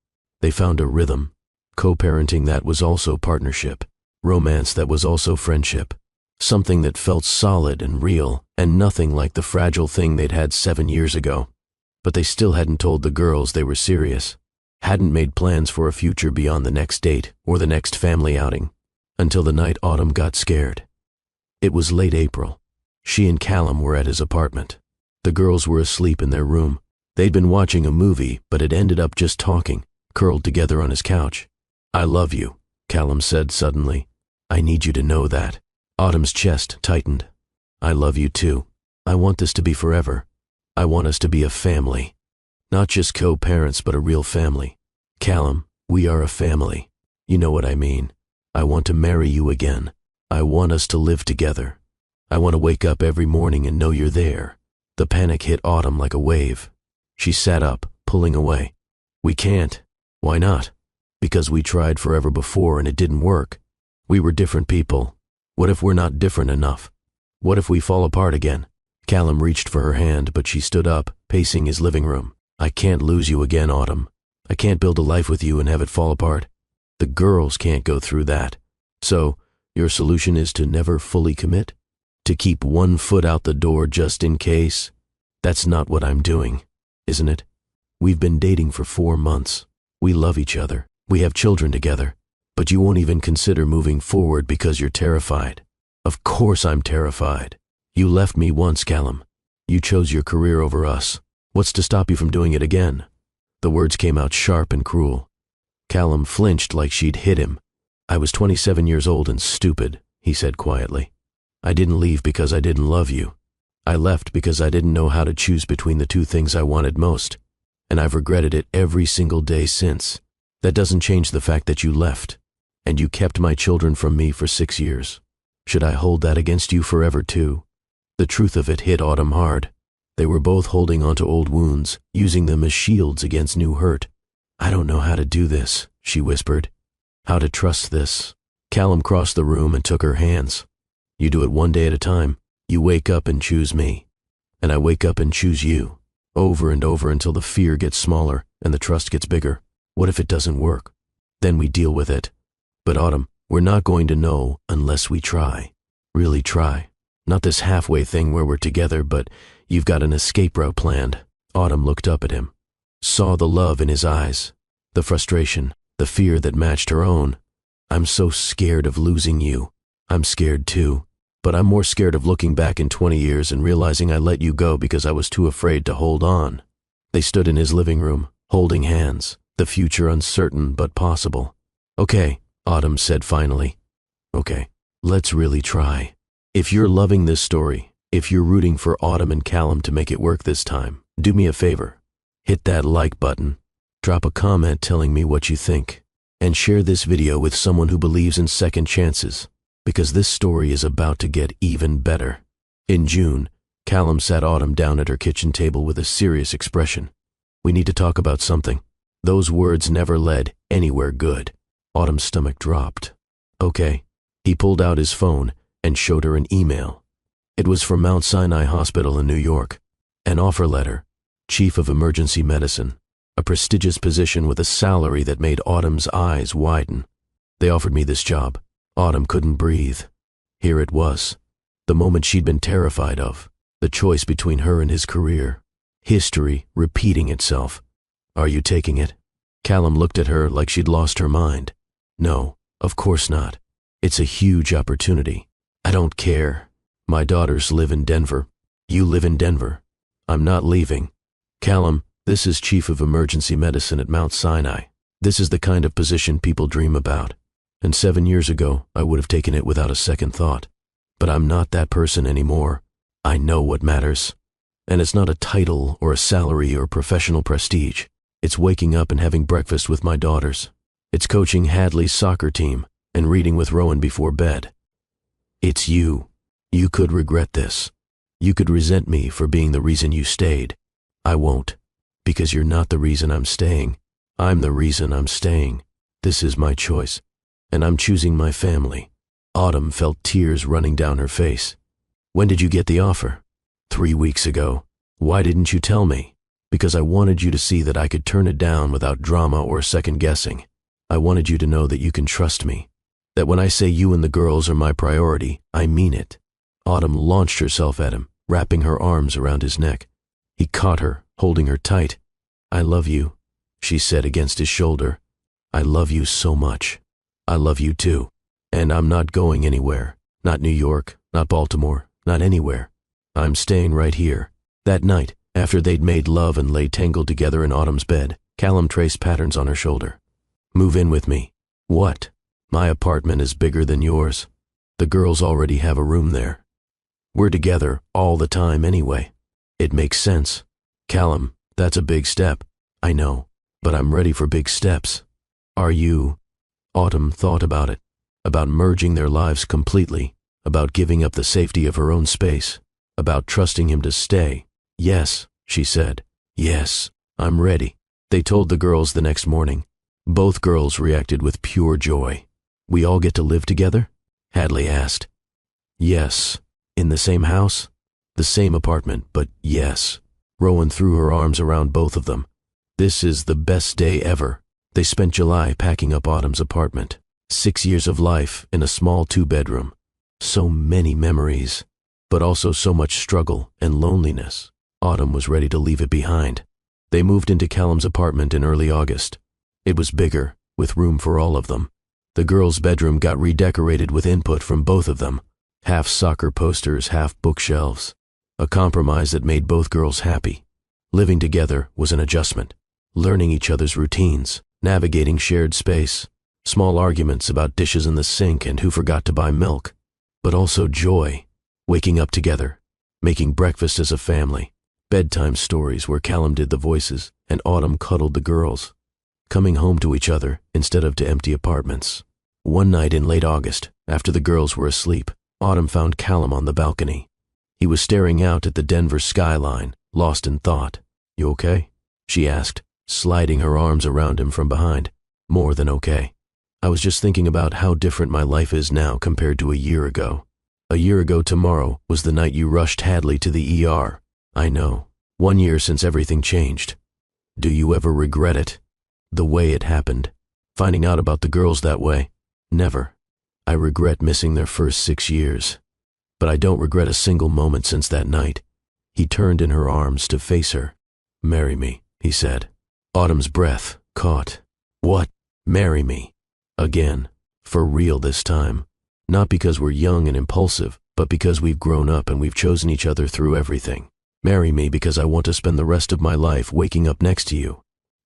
They found a rhythm. Co-parenting that was also partnership. Romance that was also friendship. Something that felt solid and real, and nothing like the fragile thing they'd had 7 years ago. But they still hadn't told the girls they were serious. Hadn't made plans for a future beyond the next date or the next family outing. Until the night Autumn got scared. It was late April. She and Callum were at his apartment. The girls were asleep in their room. They'd been watching a movie, but had ended up just talking, curled together on his couch. I love you, Callum said suddenly. I need you to know that. Autumn's chest tightened. I love you too. I want this to be forever. I want us to be a family. Not just co-parents, but a real family. Callum, we are a family. You know what I mean. I want to marry you again. I want us to live together. I want to wake up every morning and know you're there. The panic hit Autumn like a wave. She sat up, pulling away. We can't. Why not? Because we tried forever before and it didn't work. We were different people. What if we're not different enough? What if we fall apart again? Callum reached for her hand, but she stood up, pacing his living room. I can't lose you again, Autumn. I can't build a life with you and have it fall apart. The girls can't go through that. So, your solution is to never fully commit? To keep one foot out the door just in case? That's not what I'm doing, isn't it? We've been dating for 4 months. We love each other. We have children together. But you won't even consider moving forward because you're terrified. Of course I'm terrified. You left me once, Callum. You chose your career over us. What's to stop you from doing it again? The words came out sharp and cruel. Callum flinched like she'd hit him. I was 27 years old and stupid, he said quietly. I didn't leave because I didn't love you. I left because I didn't know how to choose between the two things I wanted most. And I've regretted it every single day since. That doesn't change the fact that you left. And you kept my children from me for 6 years. Should I hold that against you forever too? The truth of it hit Autumn hard. They were both holding onto old wounds, using them as shields against new hurt. I don't know how to do this, she whispered. How to trust this. Callum crossed the room and took her hands. You do it one day at a time. You wake up and choose me. And I wake up and choose you. Over and over until the fear gets smaller and the trust gets bigger. What if it doesn't work? Then we deal with it. But Autumn, we're not going to know unless we try. Really try. Not this halfway thing where we're together, but you've got an escape route planned. Autumn looked up at him, saw the love in his eyes, the frustration, the fear that matched her own. I'm so scared of losing you. I'm scared too, but I'm more scared of looking back in 20 years and realizing I let you go because I was too afraid to hold on. They stood in his living room, holding hands, the future uncertain but possible. Okay, Autumn said finally. Okay, let's really try. If you're loving this story, if you're rooting for Autumn and Callum to make it work this time, do me a favor. Hit that like button, drop a comment telling me what you think, and share this video with someone who believes in second chances, because this story is about to get even better. In June, Callum sat Autumn down at her kitchen table with a serious expression. We need to talk about something. Those words never led anywhere good. Autumn's stomach dropped. Okay. He pulled out his phone and showed her an email. It was from Mount Sinai Hospital in New York. An offer letter, Chief of Emergency Medicine, a prestigious position with a salary that made Autumn's eyes widen. They offered me this job. Autumn couldn't breathe. Here it was, the moment she'd been terrified of, the choice between her and his career. History repeating itself. Are you taking it? Callum looked at her like she'd lost her mind. No, of course not. It's a huge opportunity. I don't care. My daughters live in Denver. You live in Denver. I'm not leaving. Callum, this is Chief of Emergency Medicine at Mount Sinai. This is the kind of position people dream about. And 7 years ago, I would have taken it without a second thought. But I'm not that person anymore. I know what matters. And it's not a title or a salary or professional prestige. It's waking up and having breakfast with my daughters. It's coaching Hadley's soccer team and reading with Rowan before bed. It's you. You could regret this. You could resent me for being the reason you stayed. I won't, because you're not the reason I'm staying. I'm the reason I'm staying. This is my choice, and I'm choosing my family. Autumn felt tears running down her face. When did you get the offer? 3 weeks ago. Why didn't you tell me? Because I wanted you to see that I could turn it down without drama or second guessing. I wanted you to know that you can trust me. That when I say you and the girls are my priority, I mean it. Autumn launched herself at him, wrapping her arms around his neck. He caught her, holding her tight. I love you, she said against his shoulder. I love you so much. I love you too. And I'm not going anywhere. Not New York, not Baltimore, not anywhere. I'm staying right here. That night, after they'd made love and lay tangled together in Autumn's bed, Callum traced patterns on her shoulder. Move in with me. What? My apartment is bigger than yours. The girls already have a room there. We're together all the time anyway. It makes sense. Callum, that's a big step. I know, but I'm ready for big steps. Are you? Autumn thought about it, about merging their lives completely, about giving up the safety of her own space, about trusting him to stay. Yes, she said. Yes, I'm ready. They told the girls the next morning. Both girls reacted with pure joy. We all get to live together? Hadley asked. Yes. In the same house? The same apartment, but yes. Rowan threw her arms around both of them. This is the best day ever. They spent July packing up Autumn's apartment. 6 years of life in a small 2-bedroom. So many memories, but also so much struggle and loneliness. Autumn was ready to leave it behind. They moved into Callum's apartment in early August. It was bigger, with room for all of them. The girls' bedroom got redecorated with input from both of them. Half soccer posters, half bookshelves. A compromise that made both girls happy. Living together was an adjustment. Learning each other's routines, navigating shared space. Small arguments about dishes in the sink and who forgot to buy milk. But also joy. Waking up together. Making breakfast as a family. Bedtime stories where Callum did the voices and Autumn cuddled the girls. Coming home to each other instead of to empty apartments. One night in late August, after the girls were asleep, Autumn found Callum on the balcony. He was staring out at the Denver skyline, lost in thought. "You okay?" she asked, sliding her arms around him from behind. "More than okay. I was just thinking about how different my life is now compared to a year ago. A year ago tomorrow was the night you rushed Hadley to the ER. I know. 1 year since everything changed. Do you ever regret it? The way it happened? Finding out about the girls that way? Never. I regret missing their first 6 years. But I don't regret a single moment since that night." He turned in her arms to face her. "Marry me," he said. Autumn's breath caught. "What? Marry me?" Again. For real this time. Not because we're young and impulsive, but because we've grown up and we've chosen each other through everything. Marry me because I want to spend the rest of my life waking up next to you.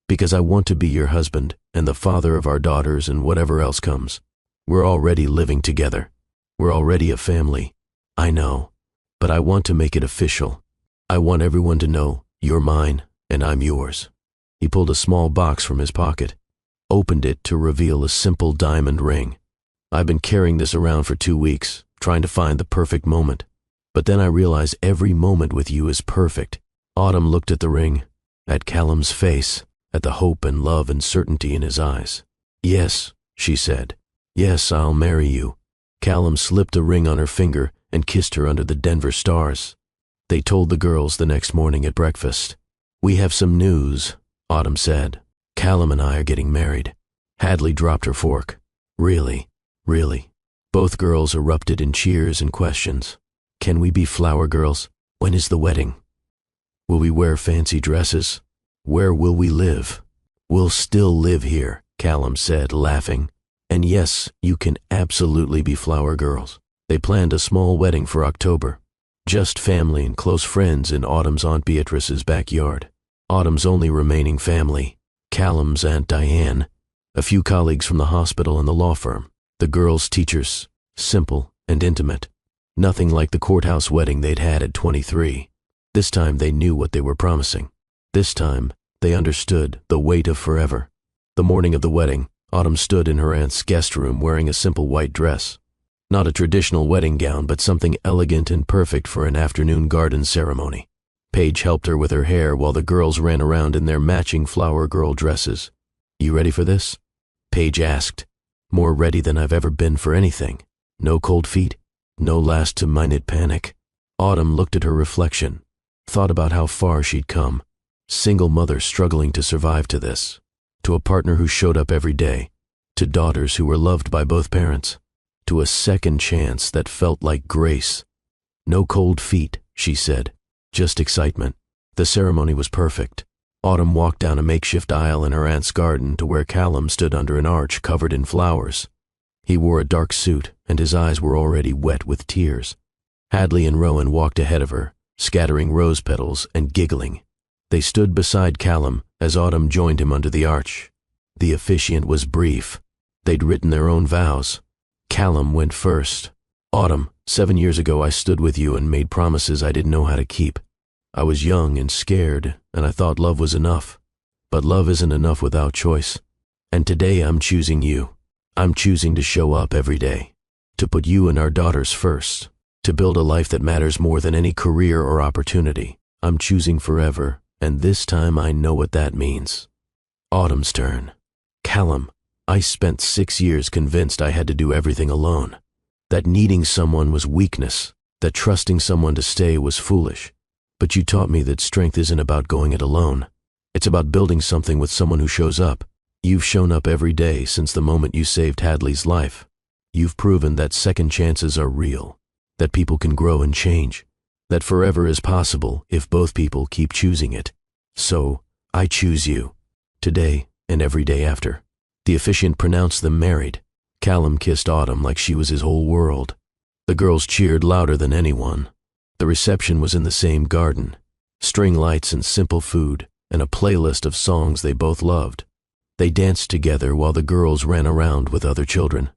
Because I want to be your husband and the father of our daughters and whatever else comes. We're already living together. We're already a family. I know. But I want to make it official. I want everyone to know you're mine and I'm yours." He pulled a small box from his pocket, opened it to reveal a simple diamond ring. "I've been carrying this around for 2 weeks, trying to find the perfect moment. But then I realize every moment with you is perfect." Autumn looked at the ring, at Callum's face, at the hope and love and certainty in his eyes. "Yes," she said. "Yes, I'll marry you." Callum slipped a ring on her finger and kissed her under the Denver stars. They told the girls the next morning at breakfast. "We have some news," Autumn said. "Callum and I are getting married." Hadley dropped her fork. "Really? Really?" Both girls erupted in cheers and questions. "Can we be flower girls? When is the wedding? Will we wear fancy dresses? Where will we live?" "We'll still live here," Callum said, laughing. "And yes, you can absolutely be flower girls." They planned a small wedding for October. Just family and close friends in Autumn's Aunt Beatrice's backyard. Autumn's only remaining family, Callum's Aunt Diane, a few colleagues from the hospital and the law firm, the girls' teachers, simple and intimate. Nothing like the courthouse wedding they'd had at 23. This time they knew what they were promising. This time they understood the weight of forever. The morning of the wedding, Autumn stood in her aunt's guest room wearing a simple white dress. Not a traditional wedding gown, but something elegant and perfect for an afternoon garden ceremony. Paige helped her with her hair while the girls ran around in their matching flower girl dresses. "You ready for this?" Paige asked. "More ready than I've ever been for anything. No cold feet? No last-minute panic?" Autumn looked at her reflection, thought about how far she'd come. Single mother struggling to survive to this. To a partner who showed up every day. To daughters who were loved by both parents. To a second chance that felt like grace. "No cold feet," she said. Just excitement. The ceremony was perfect. Autumn walked down a makeshift aisle in her aunt's garden to where Callum stood under an arch covered in flowers. He wore a dark suit, and his eyes were already wet with tears. Hadley and Rowan walked ahead of her, scattering rose petals and giggling. They stood beside Callum as Autumn joined him under the arch. The officiant was brief. They'd written their own vows. Callum went first. "Autumn, 7 years ago I stood with you and made promises I didn't know how to keep. I was young and scared, and I thought love was enough. But love isn't enough without choice. And today I'm choosing you. I'm choosing to show up every day. To put you and our daughters first. To build a life that matters more than any career or opportunity. I'm choosing forever, and this time I know what that means." Autumn's turn. "Callum, I spent 6 years convinced I had to do everything alone, that needing someone was weakness, that trusting someone to stay was foolish. But you taught me that strength isn't about going it alone. It's about building something with someone who shows up. You've shown up every day since the moment you saved Hadley's life. You've proven that second chances are real, that people can grow and change, that forever is possible if both people keep choosing it. So, I choose you, today and every day after." The officiant pronounced them married. Callum kissed Autumn like she was his whole world. The girls cheered louder than anyone. The reception was in the same garden. String lights and simple food, and a playlist of songs they both loved. They danced together while the girls ran around with other children.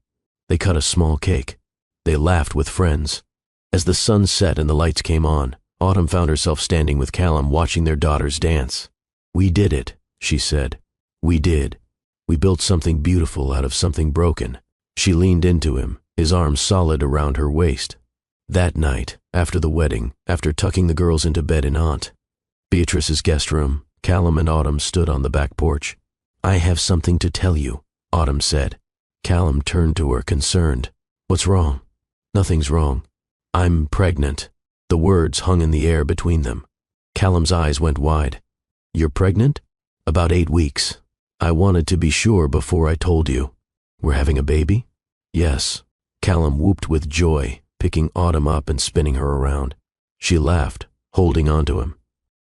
They cut a small cake. They laughed with friends. As the sun set and the lights came on, Autumn found herself standing with Callum watching their daughters dance. "We did it," she said. "We did. We built something beautiful out of something broken." She leaned into him, his arms solid around her waist. That night, after the wedding, after tucking the girls into bed in Aunt Beatrice's guest room, Callum and Autumn stood on the back porch. "I have something to tell you," Autumn said. Callum turned to her, concerned. "What's wrong?" "Nothing's wrong. I'm pregnant." The words hung in the air between them. Callum's eyes went wide. "You're pregnant?" "About 8 weeks. I wanted to be sure before I told you." "We're having a baby?" "Yes." Callum whooped with joy, picking Autumn up and spinning her around. She laughed, holding onto him.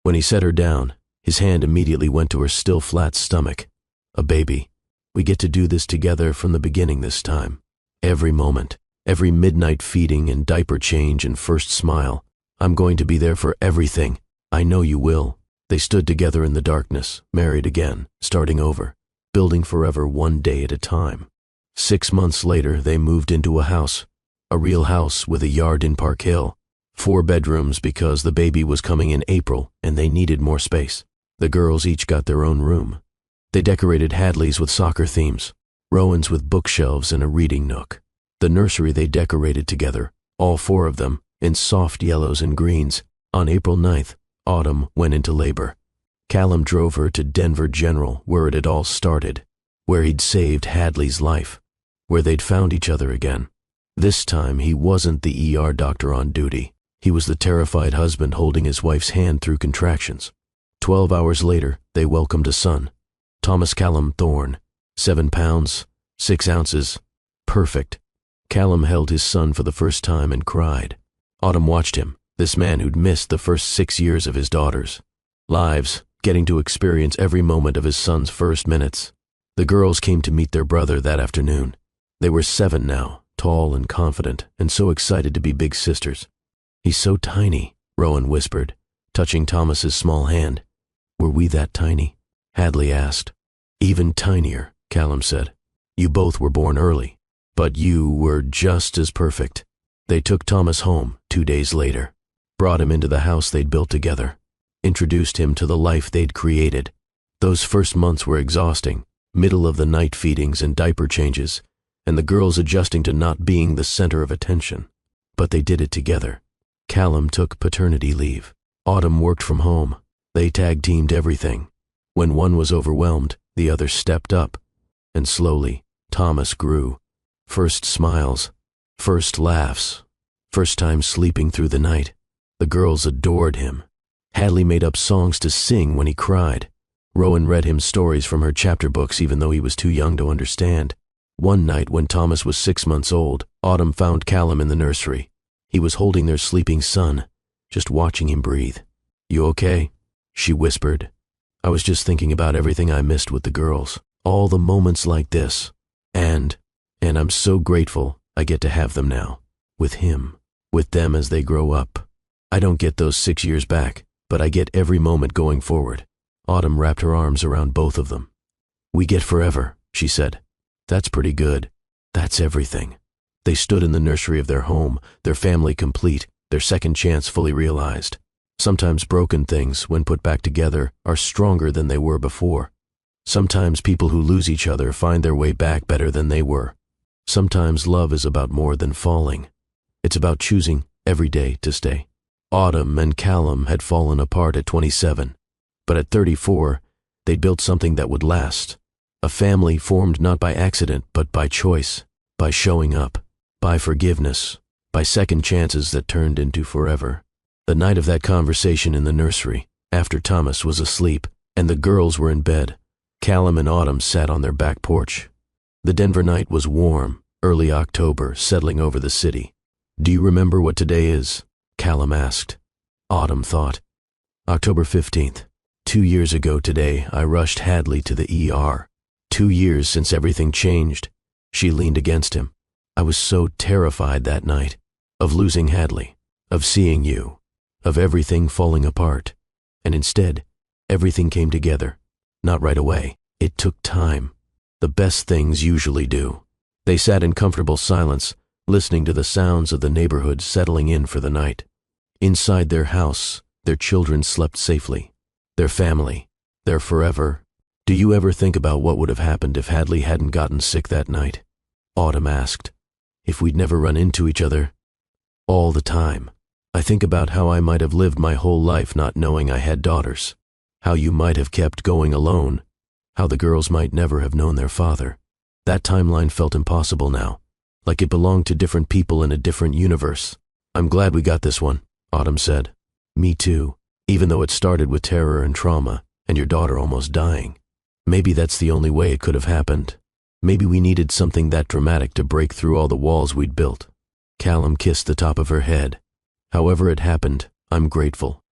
When he set her down, his hand immediately went to her still flat stomach. "A baby. We get to do this together from the beginning this time. Every moment, every midnight feeding and diaper change and first smile. I'm going to be there for everything. I know you will." They stood together in the darkness, married again, starting over, building forever one day at a time. 6 months later, they moved into a house, a real house with a yard in Park Hill. 4 bedrooms because the baby was coming in April and they needed more space. The girls each got their own room. They decorated Hadley's with soccer themes, Rowan's with bookshelves and a reading nook. The nursery they decorated together, all 4 of them, in soft yellows and greens. On April 9th, Autumn went into labor. Callum drove her to Denver General, where it had all started, where he'd saved Hadley's life, where they'd found each other again. This time he wasn't the ER doctor on duty. He was the terrified husband holding his wife's hand through contractions. 12 hours later, they welcomed a son. Thomas Callum Thorne, 7 pounds, 6 ounces, perfect. Callum held his son for the first time and cried. Autumn watched him, this man who'd missed the first 6 years of his daughters' lives, getting to experience every moment of his son's first minutes. The girls came to meet their brother that afternoon. They were 7 now, tall and confident, and so excited to be big sisters. "He's so tiny," Rowan whispered, touching Thomas's small hand. "Were we that tiny?" Hadley asked. "Even tinier," Callum said. "You both were born early, but you were just as perfect." They took Thomas home 2 days later, brought him into the house they'd built together, introduced him to the life they'd created. Those first months were exhausting, middle of the night feedings and diaper changes, and the girls adjusting to not being the center of attention. But they did it together. Callum took paternity leave. Autumn worked from home. They tag-teamed everything. When one was overwhelmed, the other stepped up. And slowly, Thomas grew. First smiles, first laughs, first time sleeping through the night. The girls adored him. Hadley made up songs to sing when he cried. Rowan read him stories from her chapter books even though he was too young to understand. One night when Thomas was 6 months old, Autumn found Callum in the nursery. He was holding their sleeping son, just watching him breathe. "You okay?" she whispered. "I was just thinking about everything I missed with the girls, all the moments like this. And I'm so grateful I get to have them now, with him, with them as they grow up. I don't get those 6 years back, but I get every moment going forward." Autumn wrapped her arms around both of them. "We get forever," she said. "That's pretty good. That's everything." They stood in the nursery of their home, their family complete, their second chance fully realized. Sometimes broken things, when put back together, are stronger than they were before. Sometimes people who lose each other find their way back better than they were. Sometimes love is about more than falling. It's about choosing every day to stay. Autumn and Callum had fallen apart at 27, but at 34, they'd built something that would last. A family formed not by accident but by choice, by showing up, by forgiveness, by second chances that turned into forever. The night of that conversation in the nursery, after Thomas was asleep and the girls were in bed, Callum and Autumn sat on their back porch. The Denver night was warm, early October, settling over the city. "Do you remember what today is?" Callum asked. Autumn thought. "October 15th. 2 years ago today, I rushed Hadley to the ER. 2 years since everything changed." She leaned against him. "I was so terrified that night, of losing Hadley, of seeing you, of everything falling apart. And instead, everything came together. Not right away. It took time. The best things usually do." They sat in comfortable silence, listening to the sounds of the neighborhood settling in for the night. Inside their house, their children slept safely. Their family, their forever. "Do you ever think about what would have happened if Hadley hadn't gotten sick that night?" Autumn asked. "If we'd never run into each other?" "All the time. I think about how I might have lived my whole life not knowing I had daughters. How you might have kept going alone. How the girls might never have known their father. That timeline felt impossible now, like it belonged to different people in a different universe." "I'm glad we got this one," Autumn said. "Me too, even though it started with terror and trauma, and your daughter almost dying. Maybe that's the only way it could have happened. Maybe we needed something that dramatic to break through all the walls we'd built." Callum kissed the top of her head. "However it happened, I'm grateful."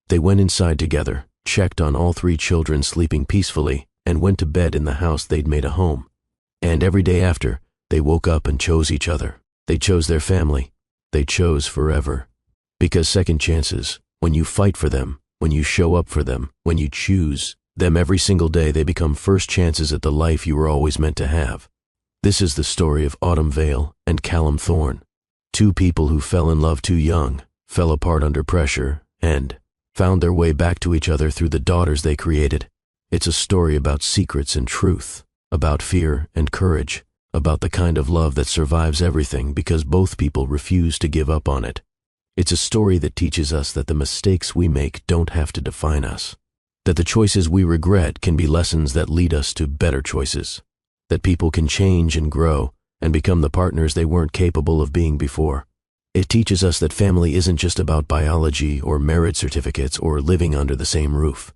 They went inside together, checked on all 3 children sleeping peacefully, and went to bed in the house they'd made a home. And every day after, they woke up and chose each other. They chose their family. They chose forever. Because second chances, when you fight for them, when you show up for them, when you choose them every single day, they become first chances at the life you were always meant to have. This is the story of Autumn Vale and Callum Thorne. 2 people who fell in love too young, fell apart under pressure, and found their way back to each other through the daughters they created. It's a story about secrets and truth, about fear and courage, about the kind of love that survives everything because both people refuse to give up on it. It's a story that teaches us that the mistakes we make don't have to define us, that the choices we regret can be lessons that lead us to better choices, that people can change and grow and become the partners they weren't capable of being before. It teaches us that family isn't just about biology or marriage certificates or living under the same roof.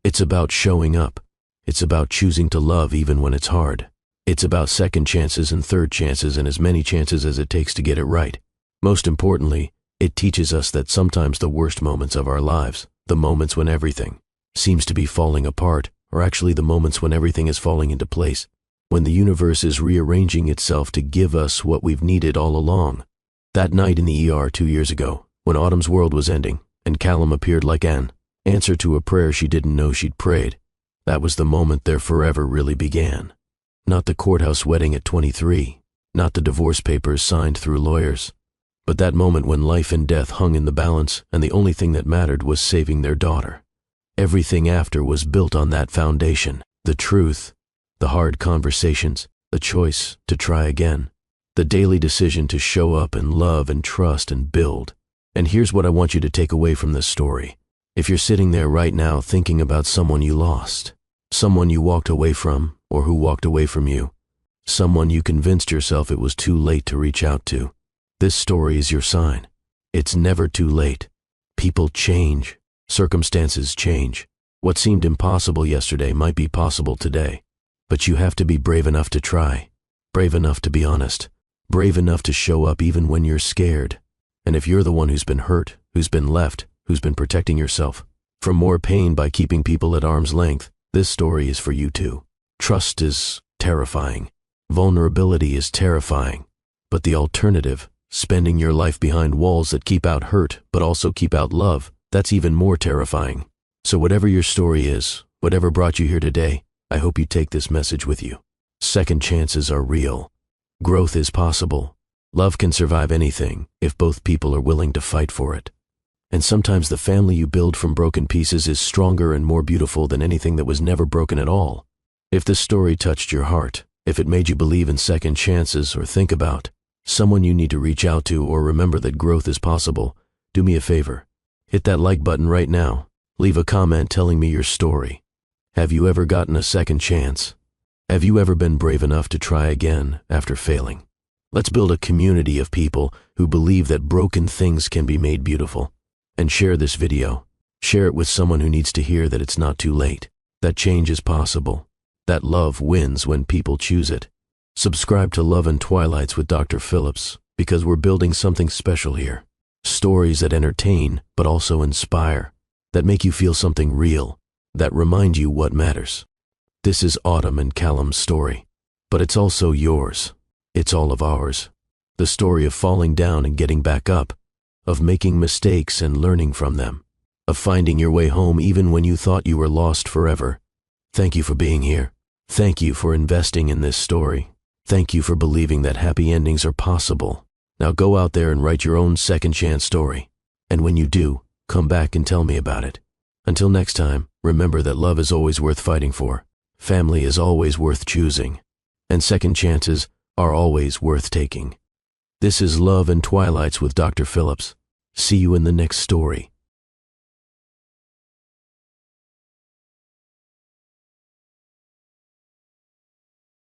It's about showing up. It's about choosing to love even when it's hard. It's about second chances and third chances and as many chances as it takes to get it right. Most importantly, it teaches us that sometimes the worst moments of our lives, the moments when everything seems to be falling apart, are actually the moments when everything is falling into place, when the universe is rearranging itself to give us what we've needed all along. That night in the ER 2 years ago, when Autumn's world was ending, and Callum appeared like an answer to a prayer she didn't know she'd prayed, that was the moment their forever really began. Not the courthouse wedding at 23, not the divorce papers signed through lawyers, but that moment when life and death hung in the balance and the only thing that mattered was saving their daughter. Everything after was built on that foundation: the truth, the hard conversations, the choice to try again, the daily decision to show up and love and trust and build. And here's what I want you to take away from this story. If you're sitting there right now thinking about someone you lost, someone you walked away from or who walked away from you, someone you convinced yourself it was too late to reach out to, this story is your sign. It's never too late. People change. Circumstances change. What seemed impossible yesterday might be possible today. But you have to be brave enough to try, brave enough to be honest, brave enough to show up even when you're scared. And if you're the one who's been hurt, who's been left, who's been protecting yourself from more pain by keeping people at arm's length, this story is for you too. Trust is terrifying. Vulnerability is terrifying. But the alternative, spending your life behind walls that keep out hurt but also keep out love, that's even more terrifying. So whatever your story is, whatever brought you here today, I hope you take this message with you. Second chances are real. Growth is possible. Love can survive anything if both people are willing to fight for it. And sometimes the family you build from broken pieces is stronger and more beautiful than anything that was never broken at all. If this story touched your heart, if it made you believe in second chances or think about someone you need to reach out to or remember that growth is possible, do me a favor. Hit that like button right now. Leave a comment telling me your story. Have you ever gotten a second chance? Have you ever been brave enough to try again after failing? Let's build a community of people who believe that broken things can be made beautiful. And share this video. Share it with someone who needs to hear that it's not too late, that change is possible, that love wins when people choose it. Subscribe to Love and Twilights with Dr. Phillips, because we're building something special here. Stories that entertain, but also inspire, that make you feel something real, that remind you what matters. This is Autumn and Callum's story, but it's also yours. It's all of ours. The story of falling down and getting back up, of making mistakes and learning from them, of finding your way home even when you thought you were lost forever. Thank you for being here. Thank you for investing in this story. Thank you for believing that happy endings are possible. Now go out there and write your own second chance story. And when you do, come back and tell me about it. Until next time, remember that love is always worth fighting for. Family is always worth choosing. And second chances are always worth taking. This is Love and Twilights with Dr. Phillips. See you in the next story.